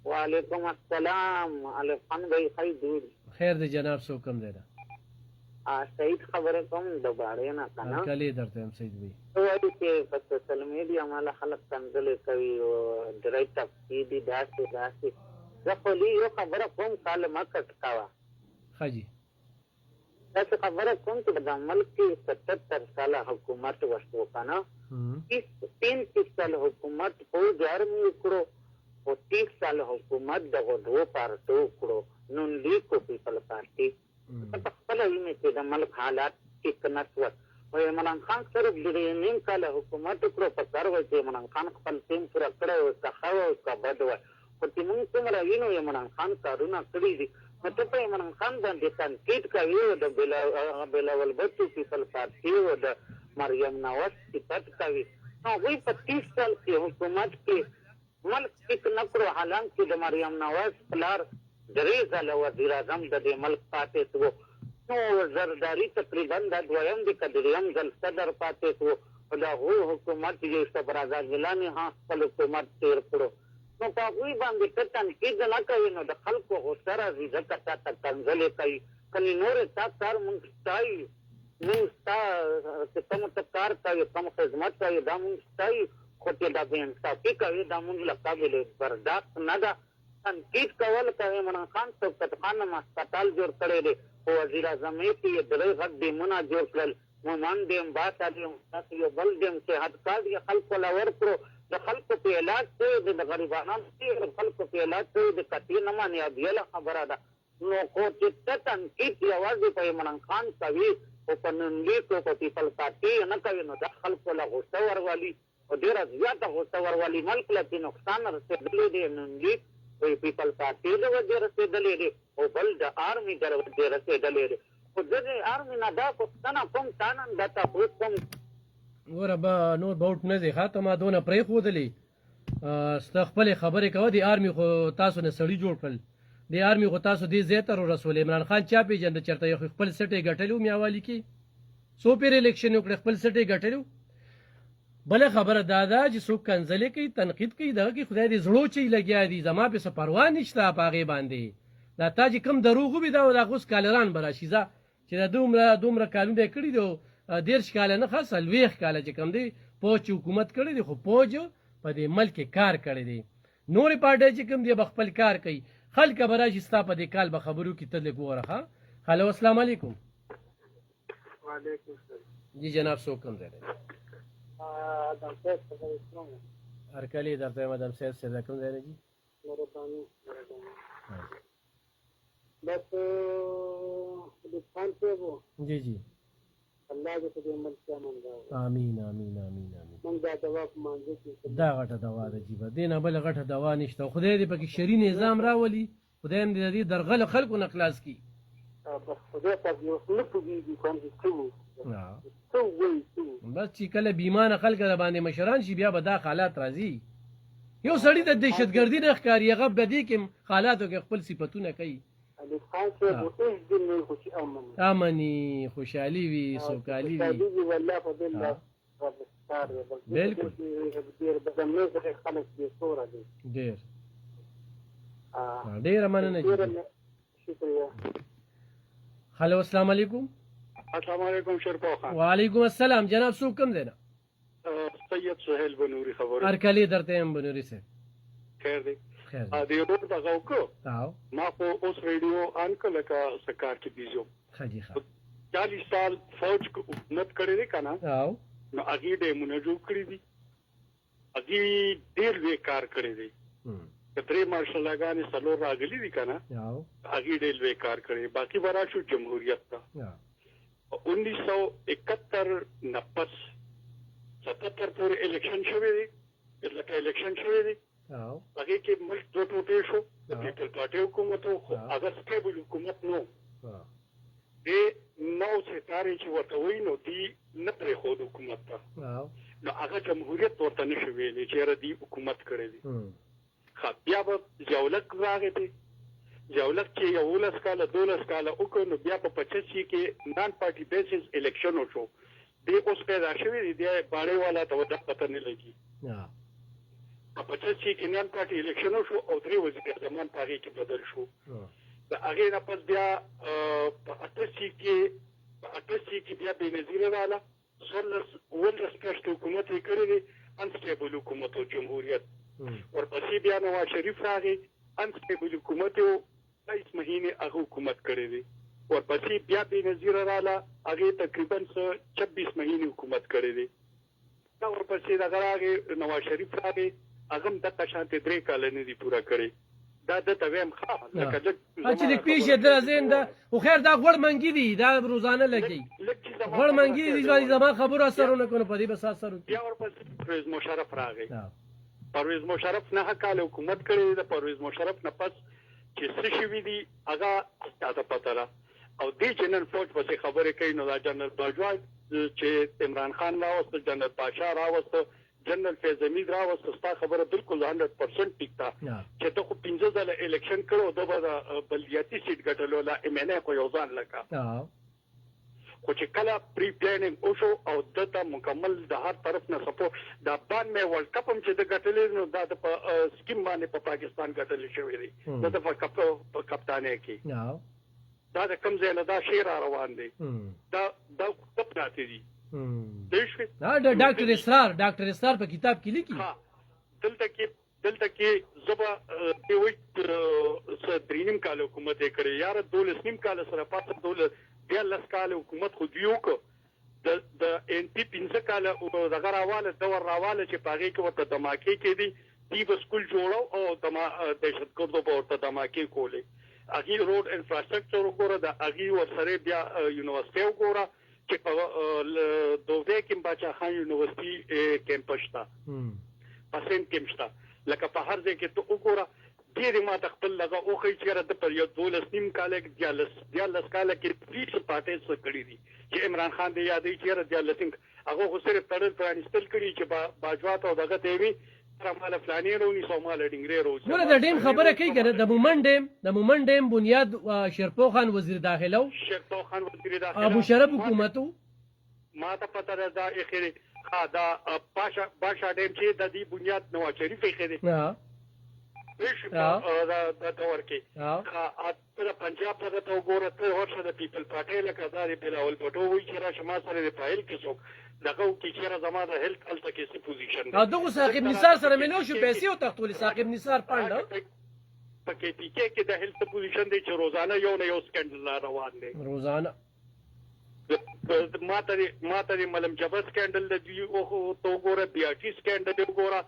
وعلیکم السلام الفن بھائی خی دور
خیر دی جناب سو کم دینا
سعید خبره کوم د باړې نه کنه
کلی درته هم سعید بھائی
وایي چې په سوشل میډیا مال خلک کنځل کوي او درای تفصیلی داسې زه خو یو خبره کوم کال ما کټکاوه
خاجي
تاسو خبره کوم چې د ملک کې 77 سال حکومت وشو کنه 30 سال حکومت په ګرمي وکړو او 30 سال حکومت دغه دوه پارټو کړو نون لیگ کو پیپل پارټي په خپل ویني چې د ملک حالات کې کنټ و عمران خان سره د نیم کال حکومت کړو په سر و چې عمران خان خپل ټیم سره کړو او څخه او کا بد و او چې موږ څنګه وینو عمران خان کارونه کړی دي مته په عمران خان باندې تنقید کوي د بلاول بچو پیپل پارټي او د مریم نواز صفت کوي نو وی په 30 سال کې حکومت کې ملک یک نکرو حالانکه د مریم نواز پلار درې ځله وزیر اعظم د دې ملک پاتې شو نو زرداری تقریبا د دویم د کډریم ځل صدر پاتې شو او د حکومت یې صبرازاد جلانی ها خپل حکومت تیر کړو نو په وی باندې تنقید نه کوي نو د خلکو غوسره عزت تا تنزل کوي کله نور تا کار مونږ تای مونږ تا چې کوم کار کوي کوم خدمت کوي دا مونږ تای خو چې دا به انصافي کوي دا مونږ له قابل برداشت نه ده تنقید کول کوي عمران خان صفت خان هسپتال جوړ کړی دی او وزیر اعظم یې درې غټ ډیمونه جوړ کړل مومن ډیم باسا ډیم یو بل ډیم صحت کارت یې خلکو له ورکړو د خلکو په علاج کوي د غریبانو د خلکو په علاج کوي د کتې نه مانې ابیله خبره ده نو خو چې تنقید یوازې په عمران خان کوي او په نن لیگ او په پیپل پارټي نه کوي نو د خلکو له غوسه ورولي او ډېره زیاته غوسه ورولي ملک له کې نقصان رسېدلی دی نن لیگ او پیپل پارټي د وجې رسېدلی دی او بل د آرمي د وجې رسېدلی دی خو زه د آرمي نه دا پوښتنه کوم تا نن دا تپوس کوم
ګوره به نور باوټ نه دی ښه ته ما دونه پرېښودلې ستا خپلې خبرې کوه د آرمي خو تاسو نه سړي جوړ کړل د آرمي خو تاسو دې ځای ته رسول عمران خان چا پېژنده چېرته یو خپل سټ یې ګټلی و میاوالي کې څو پېرې الیکشن وکړې خپل سټ یې ګټلی و بله خبره دا ده چې څوک کنځلې کوي تنقید کوي دغه کې خدای دې زړو چې لګیا دي زما پې څه پروا نشته په هغې باندې دا تا چې کوم دروغ وبي دا د هغه اوس کالران به راشي ځه چې دا دومره کالونه یې کړي دي 13 کاله نه ښه 40 کاله چې کوم دی فوج چې حکومت کړی دی خو فوج په دې ملک کې کار کړی دی نورې پارټۍ چې کوم دی به خپل کار کوي خلک به راشي ستا په دې کال به خبرو کې ته لږ وګوره ښه هلو السلام علیکم
وعلیکم السلام
جی جناب څوک کوم ځای دی هرکلی درته یم ادم صاحب صاحب دا کوم ځای دی جي
بس خان صاحب
جی جی
الله دې په دې ملک کې امن راوړي
آمین آمین آمین آمین
موږ دا دوا په مانځو کې
دا غټه دوا ده جی به دې نه بله غټه دوا نشته خدای دې پکې شرعي نظام راولي خدای دې د دې درغله خلکو نه خلاص کړي
بس خدای پاک یې اوس نه پوهېږي کوم چې څه وو څه وایي څه وو
بس چې کله بیمانه خلک د باندې مشران شي بیا به دا حالات راځي یو سړي ته دهشتګردي نه ښکاري هغه په دې کې حالاتو کې خپل صفتونه کوي
خان صاحب اوس دې نه خو چې
امني خوشحالي وي سوکالي وي
والله په دې الله
بالکل
ډېر بدمنه خلک دې سوره دي
ډېره مننه
شکریہ
هلو السلام علیکم
السلام علیکم شرپا خان
وعلیکم السلام جناب څوک کوم دی نه
سید سهیل بنوري خبره
هرکلی درته یم بنوري صاحب
خیر دی
خیر
دی یو ډول دغه وکړو
او
ما خو اوس ریډیو آن کړ لکه سکار کې بیزو
ښه جي ښه
40 سال فوج کو حکومت کړی دی که نه
او
نو هغې ډیمونه جوړ کړي دي هغې ډېر لوی کار کړی دی که درې مارشالاګانې څلور راغلي دي که نه
او
هغې ډېر لوی کار کړی باقي به راشو جمهوریت ته 1971 نه پس 77 پورې الیکشن شوی دی لکه الیکشن شوی دی
او
هغې کې ملک دوه ټوټې شو د پیپل پارټۍ حکومت و خو هغه سټیبل حکومت نه و دې نو ستارې چې ورته وایي نو دې نه پرېښود حکومت ته نو هغه جمهوریت ورته نه شو ویلی چې یاره دې حکومت کړی دی ښه بیا به ضیاءالحق راغی دی ضیاءالحق چې 11 کاله 12 کاله وکړ نو بیا په 85 کې نان پارټي بیسز الیکشن وشو دې اوس پیدا شوی دی دی باړې والا ته ورته پته نه لګي په 85 کې نان پارټي الیکشن وشو او درې وزیر اعظمان په هغې کې بدل شو د هغې نه پس بیا په 88 کې بیا بېنظیره راغله 11 میاشتې حکومت یې کړی دی انسټیبل حکومت او جمهوریت ورپسې بیا نواز شریف راغی انسټیبل حکومت یې 22 مهینې هغه حکومت کړی دی ورپسې بیا بېنظیره راغله هغې تقریبا 26 مهینې حکومت کړی دی دا ورپسې دغه راغی نواز شریف راغی هغه هم دغه شانتې 3 کاله نه دي پوره کړی دا دته ویم ښه لکه
چې لږ پیښې در ذهن ده خو خیر دا غوړ منګي دي دا روزانه لګي غوړ منګي دي چې زما خبرو اثر ونه کړو په دې بس اثر
بیا ورپسې پرویز مشرف راغی پرویز مشرف 9 کاله حکومت کړی دی پرویز مشرف نه پس چې څه شوي دي هغه تاته پته ده او دې چې نن فوج پسې خبرې کوي نو دا جنرال باجوای چې عمران خان راوسته جنرال پاشا راوسته جنرال فیض حمید راوسته ستا خبره بالکل 100% ټیک ده چې ته خو 15 ځله الیکشن کړو د به د بلدیاتي سیټ ګټلو لا ایم ان ای خو یو ځان لکه خو چې کله پری پلانینګ وشو او دته مکمل د هر طرف نه سپورټ دا باندې ورلد کپ هم چې د ګټلې نو دا د سکیم باندې په پاکستان ګټل شوی دی د په کپتانۍ کې دا د کم ځای نه دا شی را روان دی دا کپ راته دي
ډاکټر اسرار په کتاب کې لیکي
دلته کې زبا دی وای 3 کال حکومت یې کړی یار 12 کال سره پاتې 12 کال حکومت خو دیو کو د ان پی 15 کال دغه راواله دور راواله چې پاغي کې ورته دماکي کې دي دی سکول جوړو او دهشتګردو په ورته دماکي کولې اغي روډ انفراستراکچر وګوره د اغي ورسره بیا یونیورسيټي وګوره چې په دوه کې بچا خان یونیورسيټي کیمپس تا پسند کیمپس تا لکه په هر ځای کې ته وګوره
ډېرې ما ته خپل لغه وښیي چېرې ده په یو 12 کاله کې 14 کاله کې پولیسو پارټۍ څه کړي دي چې عمران خان دې یادوي چېرې 14 هغه خو صرف تړل پرانیستل کړي چې باجوات او دغه ته وي ماله فلاني رونیسو ماله ډنګرې روسي
ګوره د ډیم خبره کوي که د مومن ډیم بنیاد شیرپو خان وزیر داخله و
شیرپو خان وزیر داخله
ابو شرف حکومت و
ما ته پته ده دا ایښې دا باشا ډیم چې د دې بنیاد نواز شریف ایښې دی د دور کې د پنجاب دغه ته وګوره ته ورشه د پیپل پارټۍ لکه دا د بلاول بټو وایي چې راشه ما سره د فایل کې څوک دغه وکړي چېرې زما د هیلث هلته کې څه پوزیشن
او دغه ساقب نثار سره ملو شو پیسې وتښتولې ساقب نثار پانډه
په کې پی کې کې د هیلث پوزیشن دی چې روزانه یو نه یو سکینډل روان دی
روزانه
ما ته د ملم جبر سکینډل د دوی ته وګوره بي آر ټي سکینډل وګوره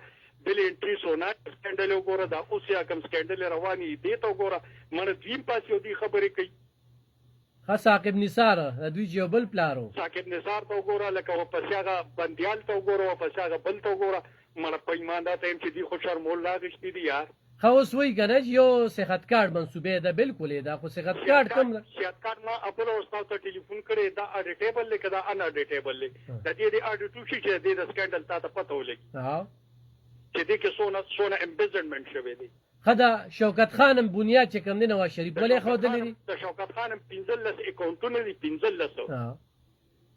بل انټری سونا سکینډل وګوره دا اوس یا کوم سکینډل رواني دی ته وګوره مړ دویم پاس یو دی خبرې کوي
ها ساقب نثار د دوی یو بل پلارو
ساقب نثار ته وګوره لکه ورپسې هغه بندیال ته وګوره ورپسې هغه بل ته وګوره مړه په ایمان دا ټایم چې دوی خو شرمول راغشتي دي یار
خو اوس وایي که نه چې یو صحت کارډ منصوبې ده بالکل یې ده خو صحت کارډ کوم ده
صحت کارډ ما اپل استاد ته ټلیفون کړی دا اډیټیبل دی که دا ان اډیټیبل دی د دې د اډیټو شي چې د سکینډل تا ته پته ولګي چې دې کې سونه امبیزنمنٹ شوی دی
خدا شوکت خانم بنیاد چې کوم دی نواز شریف ولې ښودلی دي
د شوکت خانم 15 اکاونټونه دي 15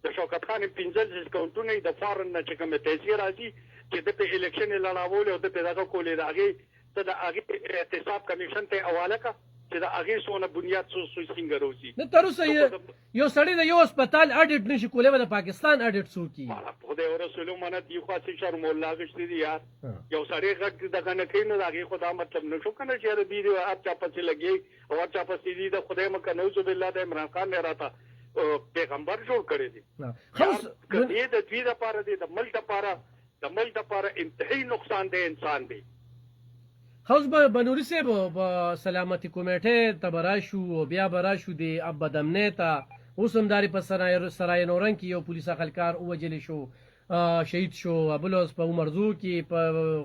د شوکت خانم 15 اکاونټونه د فارن نه چې کومه پیسې راځي چې د په الیکشن لړاول او د په دغه کولې د هغې ته د هغې احتساب کمیشن ته حواله کا چې د هغې څونه بنیاد څو څنګه روزي
نه تر اوسه یو سړی د یو هسپتال اډیټ نشي کولی به د پاکستان اډیټ څوک کي
خدای ورسولو منه دی خو چې شرمول لاغشتي دي یار یو سړی غږ دغه نه کوي نو د هغې خو دا مطلب نه شو که نه چې دی هر چا پسې لګي او هر چا پسې دي د خدای مکه نعوذ بالله د عمران خان نه راته پیغمبر جوړ کړی دي دې د دوی دپاره دی د ملک دپاره انتهایی نقصان دی انسان دی
خوز به نوري صاحب به سلامتي کمیټې ته به راشو او بیا به راشو د ابد امنیې ته اوس همدارې په سرای نورنګ کې یو پولیس خلکار ووجلی شو شهید شو ابلوس په عمرزو کې په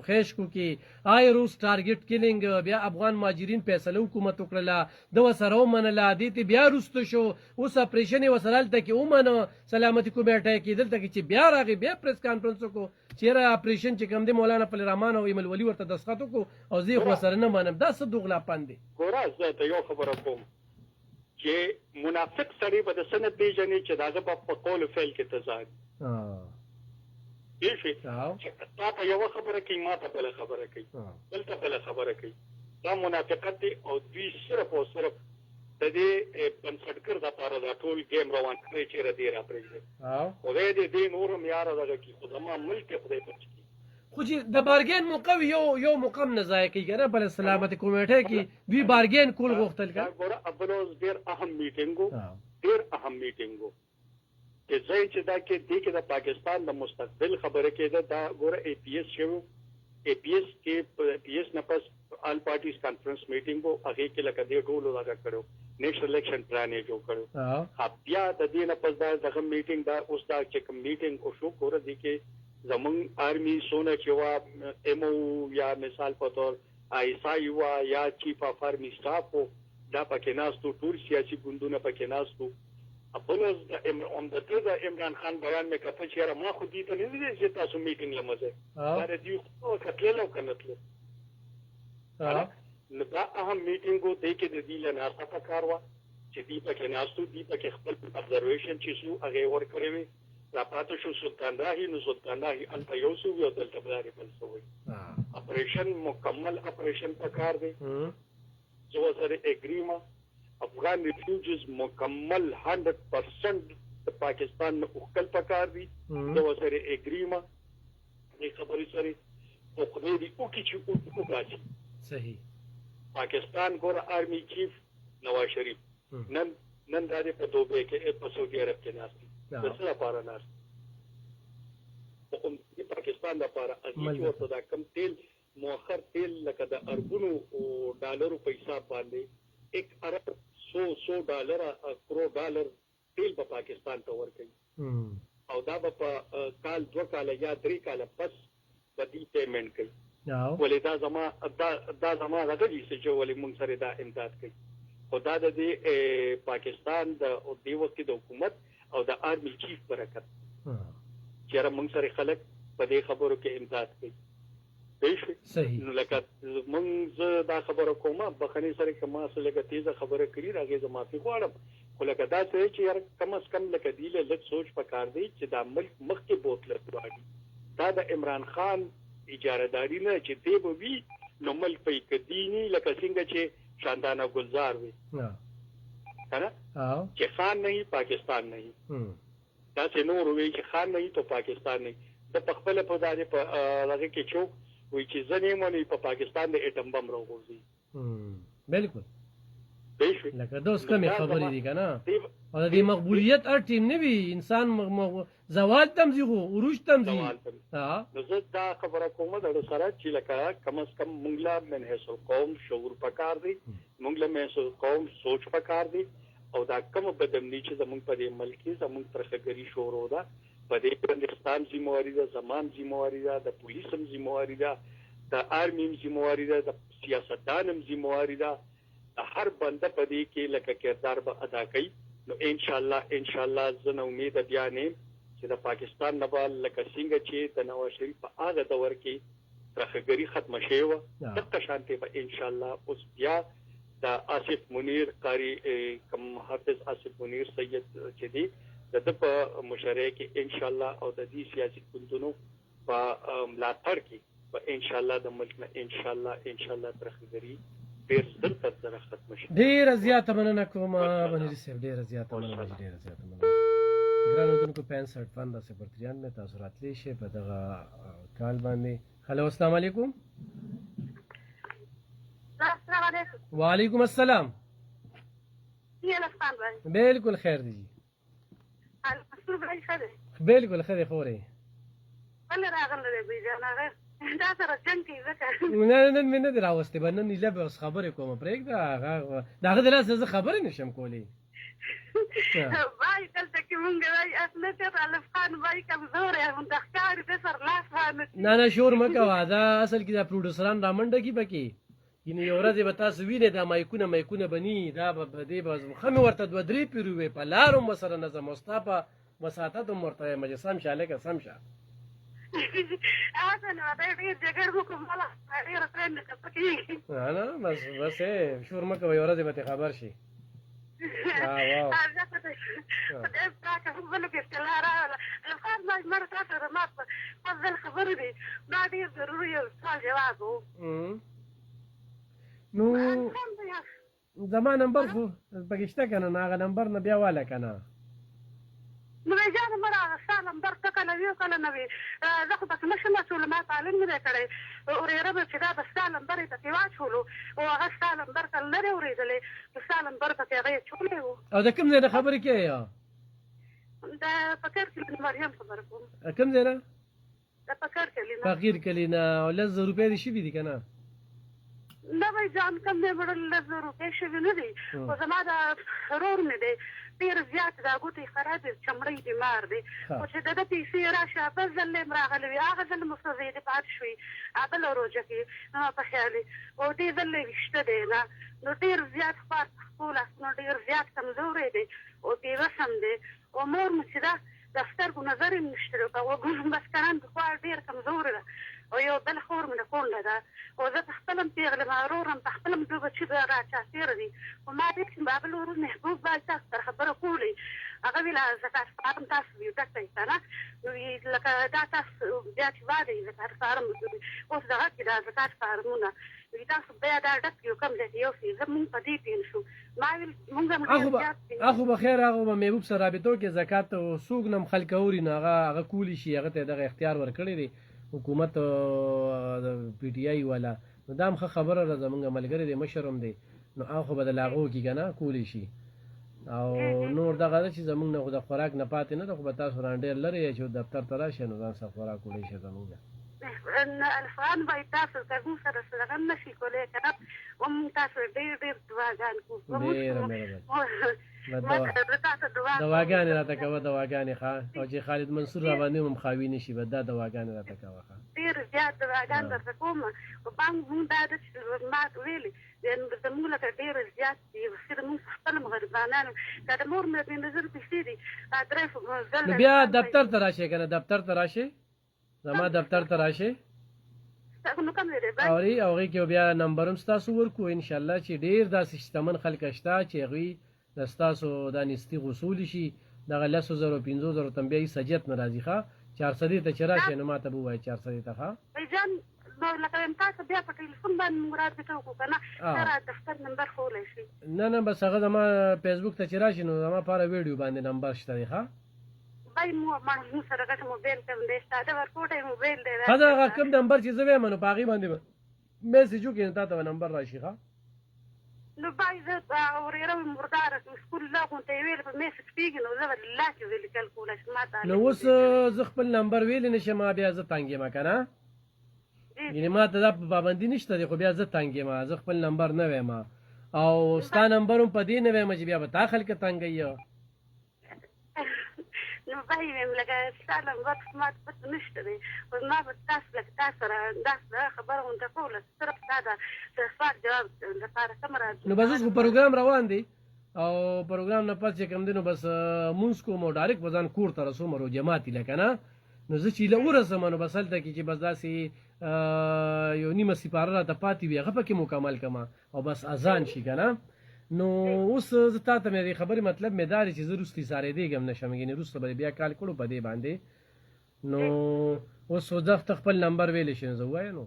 خیشکو کې روس ټارګټ کیلینګ بیا افغان مهاجرین فیصله حکومت وکړله د وسره ومنله دې ته بیا وروسته شو اوس اپریشن یې وسره هلته کې ومنه سلامتي کمیټه کې دلته کې چې بیا راغی بیا پریس کانفرنس وکړو چېرې اپریشن چې کوم دی مولانا پل رحمان او ایمل ولي ورته دستخط وکړو او زه یې خو ورسره نه منم دا څه دوغلاپن دی
ګوره زه ته یو خبره کوم چې منافق سړی به د څه نه پېژني چې د هغه په قول فعل کې تضاد تا ته یوه خبره کوي ما ته بله خبره کوي بلته بله خبره کوي دا منافقت دی او دوی صرف او صرف د دې بنسټګر دپاره دا ټول ګیم روان کړی چېرې دې را پرېږدي خدای دې دې نور هم یاره دغه کړي خو زما ملک یې خدای بچ کړي
خو چې د بارګین موقع یو موقع هم نه ضایع کوي که نه بله سلامتي کمیټې کې دوی بارګین کول غوښتل که
ګوره ابلوز ډېر اهم میټینګ و چې ځای چې دا کې دی کې د پاکستان د مستقبل خبره کېده دا ګوره اے پی ایس شوی اے پی ایس کې پی ایس نه پس آل پارټیز کانفرنس میټینګ و هغې کې لکه دې ټولو دغه کړو نیکسټ الیکشن پلان یې جوړ کړو بیا د دې نه پس دا دغه میټینګ دا اوس دا چې کوم میټینګ وشو ګوره دې کې زمونږ آرمي سونه چې وه ایم او یا مثال په طور آی ایس آی وه یا چیف اف آرمي سټاف و دا پکې ناستو ټول سیاسي ګوندونه پکې ناستو بلوز د عمران خان بیان مې کته چې یاره ما خو دې ته نه دی چې تاسو میټینګ له مزه دا د دوی خو کتلل او که نه تلل نو دا اهم میټینګ و دی کې د دوی له ناسته پکار وه چې دوی پکې ناستو دوی پکې خپل ابزرویشن چې شو هغې ورکړی وې را پاته شو سلطان راهي نو سلطان راهي هلته یو څه وي او دلته بلارې بل څه وي اپریشن مکمل اپریشن پکار دی زه ورسره اګریم افغان ریفیوجز مکمل 100% د پاکستان نه اوښتل پکار دي زه ورسره اګریم دې خبرې سره خو خدای دې وکړي چې وباسي
صحیح
پاکستان ګوره آرمي چیف نواز شریف نن دا دې په دوبۍ کې په سعودي عرب کې ناست دي د څه لپاره ناست د پاکستان لپاره چې ورته دا کم تیل مؤخر تیل لکه د اربونو ډالرو په حساب باندې 1 ارب 100 ډالر کرور ډالر تیل په پاکستان ته ورکوي او دا به په کال 2 کاله یا 3 کاله پس به دې پیمنټ کوي ولې دا زما دغه دي چې ولې موږ سره دا امداد کوي خو دا د پاکستان د دې وخت د حکومت او د آرمي چیف برکت چې موږ سره خلک په دې خبرو کې امداد کوي
صحیح
نو لکه موږ دا خبره کومه بخنی سره کما سره لکه تیزه خبره کړی راغی زه معافي غواړم خو لکه دا څه چې یار کم از کم لکه دی له لږ سوچ پکار دی چې دا ملک مخکې بوتله غواړي دا د عمران خان اجارهداري نه چې دی به وي نو ملک په کديني لکه څنګه چې شاندانه گلزار وي کنه چې خان نه پاکستان نه دا چې نور وی چې خان نه تو پاکستان نه د خپل په دغه په هغه کې چوک وی چې ځنې مونږ په پاکستان د اټم بم راغورځي
بالکل لکه دا اوس کومې خبرې دي که نه او د دې مقبولیت هر ټیم نه وي انسان زوال تم ځي خو عروج تم ځي
نو زه دا خبره کومه د سره چې لکه کم از کم موږ له من حیث قوم شعور پکار دی موږ له من حیث قوم سوچ پکار دی او دا کوم بدمنی چې زموږ په دې ملک کې زموږ ترخګری شروع ده په دې پاکستان ذمہواری ده زمان ذمہواری ده د پولیسم ذمہواری ده د آرمي ذمہواری ده د سیاستدانم ذمہواری ده هر بنده په دې کې لکه کردار به ادا کوي نو ان شاء الله زه نو امید بیا نه چې د پاکستان نه به لکه څنګه چې د نواز شریف په هغه دور کې ترخګری ختم شوی و دغه شانتي به ان شاء الله اوس بیا د آصف منیر قاری کم حافظ آصف منیر سید چې دی د په مشرۍ کې ان شاء الله او د دې سیاسي ګوندونو په ملاتړ کې په ان شاء الله د ملک نه ان شاء الله ترخګری ډیر زر تر سره ختم شي
ډیر زیاته مننه کوم بنری صاحب ډیر زیاته مننه ګران اوردونکو 65 میں تاسو راتلی شي په دغه کال باندې هلو السلام علیکم
السلام علیکم
وعلیکم السلام بالکل خیر دی بالکل خیر خوري
ولا راغله به جانغه دا سره څنګه کیږي
نن مې نه دراوسته بنن نه لبه خبرې کوم پرېګ دا هغه دلته زه خبرې نشم کولی
وای دلته کې مونږ وای اصله ته الف خان وای کمزور یم د ښکار د سر لاس باندې
نه شور مکوا دا اصل کې دا پروډوسران را منډه کی بکی ینه یو ورځ به تاسو وینئ دا مایکونه بنی دا به دې به خمه ورته 2-3 پیروي په لارو مسره نظم مصطفی مساطت مرته مجسم شاله که سمشه
اصلا دا ډېر جګړه کوم مله ډېر ترند کپکی
نه بس شور مکوا یو ورځ به خبر شي واو
دا پراکه وګورئ چې لاره الخان ما مرته سره ما په خبرې دي دا ډېر ضروري یو سوال جواب
نو زما نمبر خو پکشته کنه هغه نمبر نه بیا والا کنه
نو جان مرا سلام در تکله یو کله نو زه خو پس مشه مسول ما تعلیم نه کړی او رېره به چې دا بس سلام درې ته واچولو او هغه سلام در کله لري اورېدلې سلام در ته هغه چولې
او د کوم ځای نه خبرې کوي
دا فکر کې مریم خبر کوم
کوم ځای نه
دا فکر کې
فقیر کلینا ولز روپې دي شي دي کنه
نه وای ځان کم نه وړل لز روپې شي نه دي او زما دا رور نه دی ډیر زیات دا ګوتې خراب چمړې بیمار دي او چې د پیسې راشه په ځل راغلی هغه ځل مستوي دي پات شوي ابل روزه کې په خیالي او دې ځل وشته دی نه نو ډیر زیات خپل نو ډیر زیات کمزورې دي او دې رسم دي او مور مې چې دا دفتر کو نظر نشته او وګورم بس کاران خو ډیر کمزور ده او یو بل خور مې کول ده او زه خپلم پیغله مارورم خپلم دوه چې راځه تیر دي او ما دې چې بابل ورو محبوب باندې تر خبره کولی هغه ویلا زکات فارم تاسو یو تاسو نه نو لکه دا تاسو بیا چې باندې زکات فارم اوس دا چې دا زکات فارمونه وی تاسو بیا دا ډک یو کم دې یو څه زمون په دې پین شو ما ویل مونږ
اخو بخیر هغه محبوب سره رابطو کې زکات او سوق نم خلک اوري نه هغه کولی شي هغه ته دغه اختیار ورکړي دي حکومت پی ټی آی والا نو دام خبره را زمونږ ملګری دی مشرم دی نو هغه به د لاغو کې کنه کولی شي او نور دغه چې زمونږ نه خو د خوراک نه پاتې نه خو به تاسو راندې لري چې دفتر ته راشي نو ځان سره خوراک وړي شي زمونږ
الفان باید تاسو کوم سره سره نشي کولای کنه هم تاسو ډېر دعاګان کوو دواګانې
راته کوه دواګانې ښه او چې خالد منصور را باندې هم خاوي نشي به دا دواګانې راته کوه ښه
ډېر زیات دعاګانې درته کوم په بانک مونږ دا ده چې ما ویلې زموږ لکه ډېر زیات دي چې زموږ خپل غریبانان که د مور مې نظر پیسې دي ادرس
نو بیا دفتر ته راشئ که نه دفتر ته راشئ زما دفتر ته راشئ
نو کوم ځای دی
اوري هغې کې بیا نمبر هم ستاسو ورکو انشاءالله چې ډېر داسې شتمن خلک شته چې هغوی د ستاسو دا نستي غصولی شي دغه 10,000 15,000 ته بیا هېڅ حاجت نه راځي ښه 400 ته چې راشئ نو ما ته به ووایه 400 ته ښه
جان نو لکه تاسو بیا په ټلیفون باندې موږ رابطه وکړو که نه سره دفتر نمبر ښولی شي
نه بس هغه زما فیسبوک ته چې راشي نو زما پاره ویډیو باندې نمبر شته دی ښه
بای مو سره غټ موبایل کوم دی ستا د ورکوټی موبایل دی
ښه دا هغه کوم نمبر چې زه وایم نو په هغې باندې میسج وکړې نو تا ته به نمبر راشي ښه
نو بای زه ورېره مرداره سکول لا غونته یې ویل په میسج کېږي نو زه به لاکې ولیکل کولی شم ما ته
نو اوس زه خپل نمبر ویلی نه شم بیا زه تنګ یم که نه یعنې ما ته دا پابندي نشته دی خو بیا زه تنګ یم زه خپل نمبر نه ویم او ستا نمبر هم په دې نه ویم چې بیا به تا خلکه تنګوي
نو بای ویم لکه ستا نمبر ما ته پته نشته دی خو ما به تاسو لکه تا سره داسې خبره غونډه کوله صرف ستا د سوال جواب لپاره کوم راځي
نو بس اوس خو پروګرام روان دی او پروګرام نه پس چې کوم دی نو بس مونځ کوم او ډایرکټ به ځان کور ته رسوم او جماعت یې لکه نه نو زه چې له ورسم نو بس هلته کې چې بس داسې یو نیمه سپاره راته پاتې وي هغه پکې مکمل کړم او بس اذان شي که نه نو اوس زه تا ته مې د خبرې مطلب مې دا دی چې زه وروستې سارېدېږم نه شم یعنې وروسته به بیا کال کړو په دې باندې نو اوس زه خپل نمبر ویلی شي نو زه ووایه نو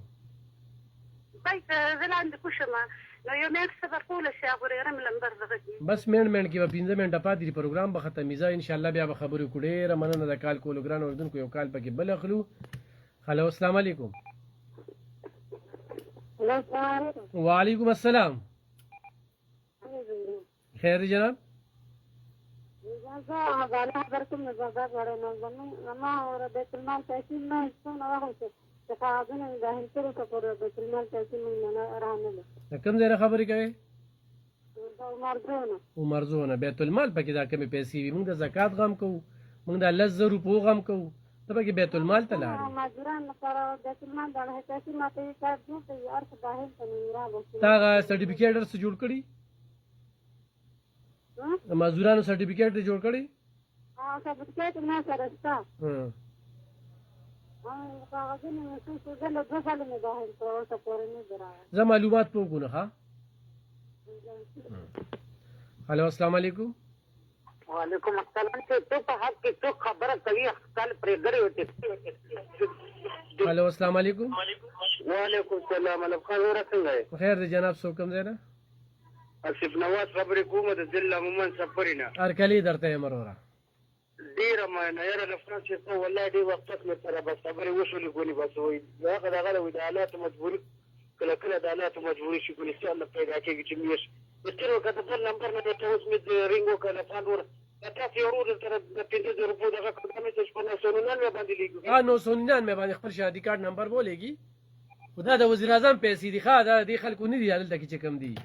بای که زه لاندې کوشم نو یو منټ صبر کولی شي هغه ورېره مې نمبر دغه کړي
بس منټ کې به 15 منټه پاتې دي پروګرام به ختمیږي انشاءالله بیا به خبرې وکړو ډېره مننه د کال کولو ګران اورېدونکو یو کال پکې بل اخلو هلو السلام علیکم وعلیکم السلام خیر دی جناب کوم ځای نه خبرې کوې عمرزونه بیت المال پکې دا کمې پیسې وي موږ د زکات غم کوو موږ د 10,000 روپو غم کوو ته پکې بیت المال ته لاړې تا هغه سرټیفکیټ هر څه جوړ کړي د مزدورانو سرټیفکیټ دې جوړ کړي زه معلومات پوکو نه ښه هلو السلام علیکم
وعلیکم السلام چې تو په حق کې څوک خبره کوي خپل پرې ګرې وته
هلو السلام علیکم
وعلیکم السلام علیکم خبره څنګه
په خیر دی جناب څوک کوم ځای نه
اسف نواز خبرې کومه د ضلع مومن سفرینه
ارکلي درته یم وروره
ډېره مننه یاره له فرانس څخه والله ډېر وخت مې سره بس خبرې وشولې ګونې بس وایي هغه دغه وایي د حالاتو مجبوري کله کله د حالاتو مجبوري شي ګونې انشاءالله پیدا کېږي چې میش تر وخته بل نمبر نه ته اوس مې رینګ وکړه فان ور تاسو یو ورو سره د 15,000 روپو دغه کومه څه په 999 باندې لیکو 999
باندې خپل شادي کارت نمبر بولېږي خدا د وزیر اعظم پیسې دي ښه دا دې خلکو نه دي دلته کې چې کم دي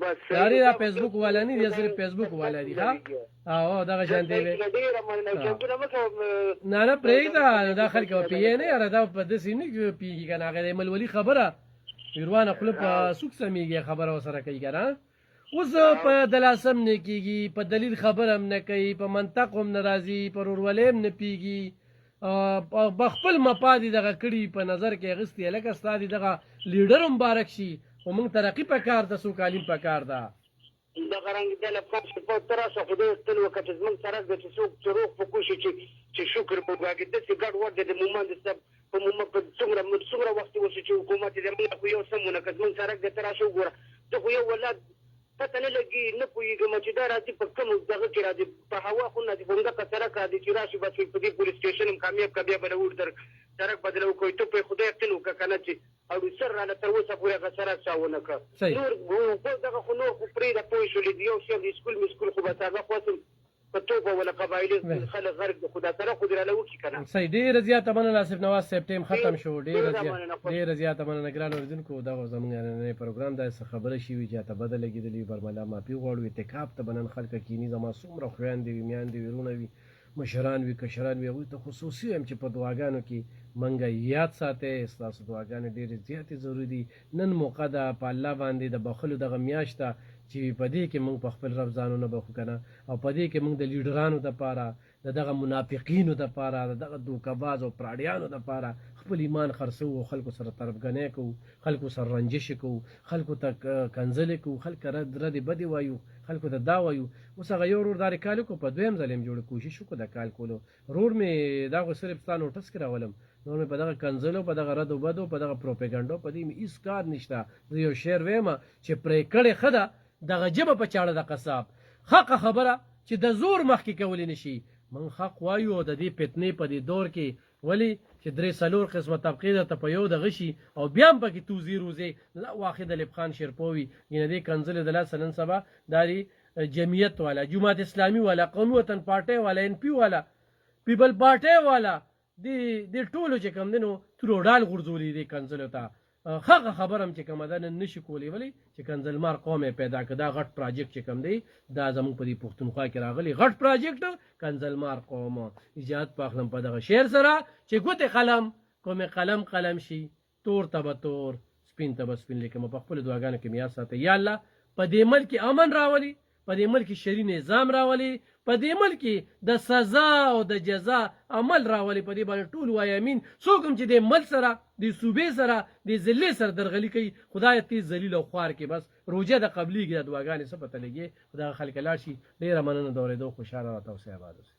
بس
ساري دا فیسبوک والا نه دي صرف فیسبوک والا دي ښه او دغه شان دی نه پرېږده دا خلک پیې نه یاره دا په داسې نه پیږي که نه هغه د ملولي خبره ویروانه خوله په سوک سمیږي خبره ورسره کوي که نه اوس په دلاسم نه کېږي په دلیل خبره هم نه کوي په منطق هم نه راځي په ورورولۍ هم نه پیږي په خپل مفاد یې دغه کړي په نظر کې اخیستي لکه ستا د دغه لیډر هم مبارک شي خو موږ ترقي په کار ده سوکالي په کار ده
دغه رنګ د لفظ په تر اوسه خدای تل وکړي زموږ سره د څوک څروغ په کوشش چې شکر په واګه د څه ګډ ور د مومند سب په مومند په څومره وخت وشي چې حکومت دې موږ په یو سمونه کړ موږ سره د تر اوسه وګوره ته خو یو ولادت پته نه لګي نه پوهېږم چې دا راځي په کوم دغه کې راځي په هوا خو نه دي په همدغه سړک راځي چې راشي بس په دې پولیس سټیشن هم کامیاب که بیا به له اور سړک بدلو کوي ته په خدای یقین وکړه که نه چې او سر رانه تر اوسه پورې هغه سړک چا ونه کړه نور دغه خو نور خو پرېږده پوه شولې د یو شی د سکول مسکول خو بس هغه خو په توبه ولا قبایلي خلک غرق د خدا سره خو دې راله وکړي که نه
صحیح ډېره زیاته مننه آصف نواز صاحب ټایم ختم شو ډېره زیاته مننه ګران اورېدونکو دغه زموږ نننی پروګرام دا څه خبره شوي چې ته بده لګېدلې برملا معافي غواړو اعتکاف ته به نن خلکه کیني زما څومره خویندې وي میندې وي وروڼه وي مشران وي کشران وي هغوی ته خصوصي وایم چې په دعاګانو کې منګه یاد ساتئ ستاسو دعاګانې ډېرې زیاتې ضروري دي نن موقع ده په الله باندې د بخلو دغه میاشت ده چې په دې کې موږ په خپل رب ځانونه بخو که نه او په دې کې موږ د لیډرانو دپاره د دغه منافقینو دپاره د دغه دوکهباز او پراډیانو دپاره خپل ایمان خرڅوو او خلکو سره طرفګنۍ کوو خلکو سره رنجشې کوو خلکو ته کنځلې کوو خلک ردې بدې وایو خلکو ته دا وایو اوس هغه یو ورور دا ریکال وکړو په دویم ځل یې جوړ کوشش وکړو د کال کولو ورور مې دا خو صرف ستا نوټس کې راولم نور مې په دغه کنځلو په دغه ردو بدو په دغه پروپیګنډو په دې مې هېڅ کار نشته زه یو شعر ویمه چې پرې کړې ښه ده دغه ژبه په چاړه د قصاب حقه خبره چې د زور مخکې کولی نشي من حق وایو او د دې فتنې په دې دور کې ولې چې درې څلور قسمه طبقې درته په یو دغه شي او بیا هم پکې توزي روزې لا واخد الب خان شیرپوي یعنې دې کنځلې د لاسه نن سبا دا جمعیت والا جماعت اسلامي والا قومي وطن پارټۍ والا ان پی والا پیپل پارټۍ والا دې ټولو چې کوم دی نو تروډال غورځولي دې کنځلو ته هغه خبره هم چې کومه ده نن نشي کولی ولې چې کنځلمار قوم یې پیدا کړه دا غټ پراجیکټ چې کوم دی دا زموږ په دې پښتونخوا کې راغلی غټ پراجیکټ کنځلمار قوم ایجاد پاخلم په دغه شعر سره چې ګوتې قلم کومې قلم قلم شي تور ته به تور سپین ته به سپین لیکم په خپلو دعاګانو کې مې یاد ساتئ یا الله په دې ملک کې امن راولي په دې ملک کې شرعي نظام راولي په دې ملک کې د سزا او د جزا عمل راولي په دې باندې ټول وایي امین څوک هم چې د ملک سره د صوبې سره د ضلع سره درغلي کوي خدای تیز ذلیل او خوار کې بس روژه د قبلیږي د دعاګانې څه پته لګي خدای خلک لاړ شي ډېره مننه د اورېدو خوشحاله راته اوسئ اباد اوسئ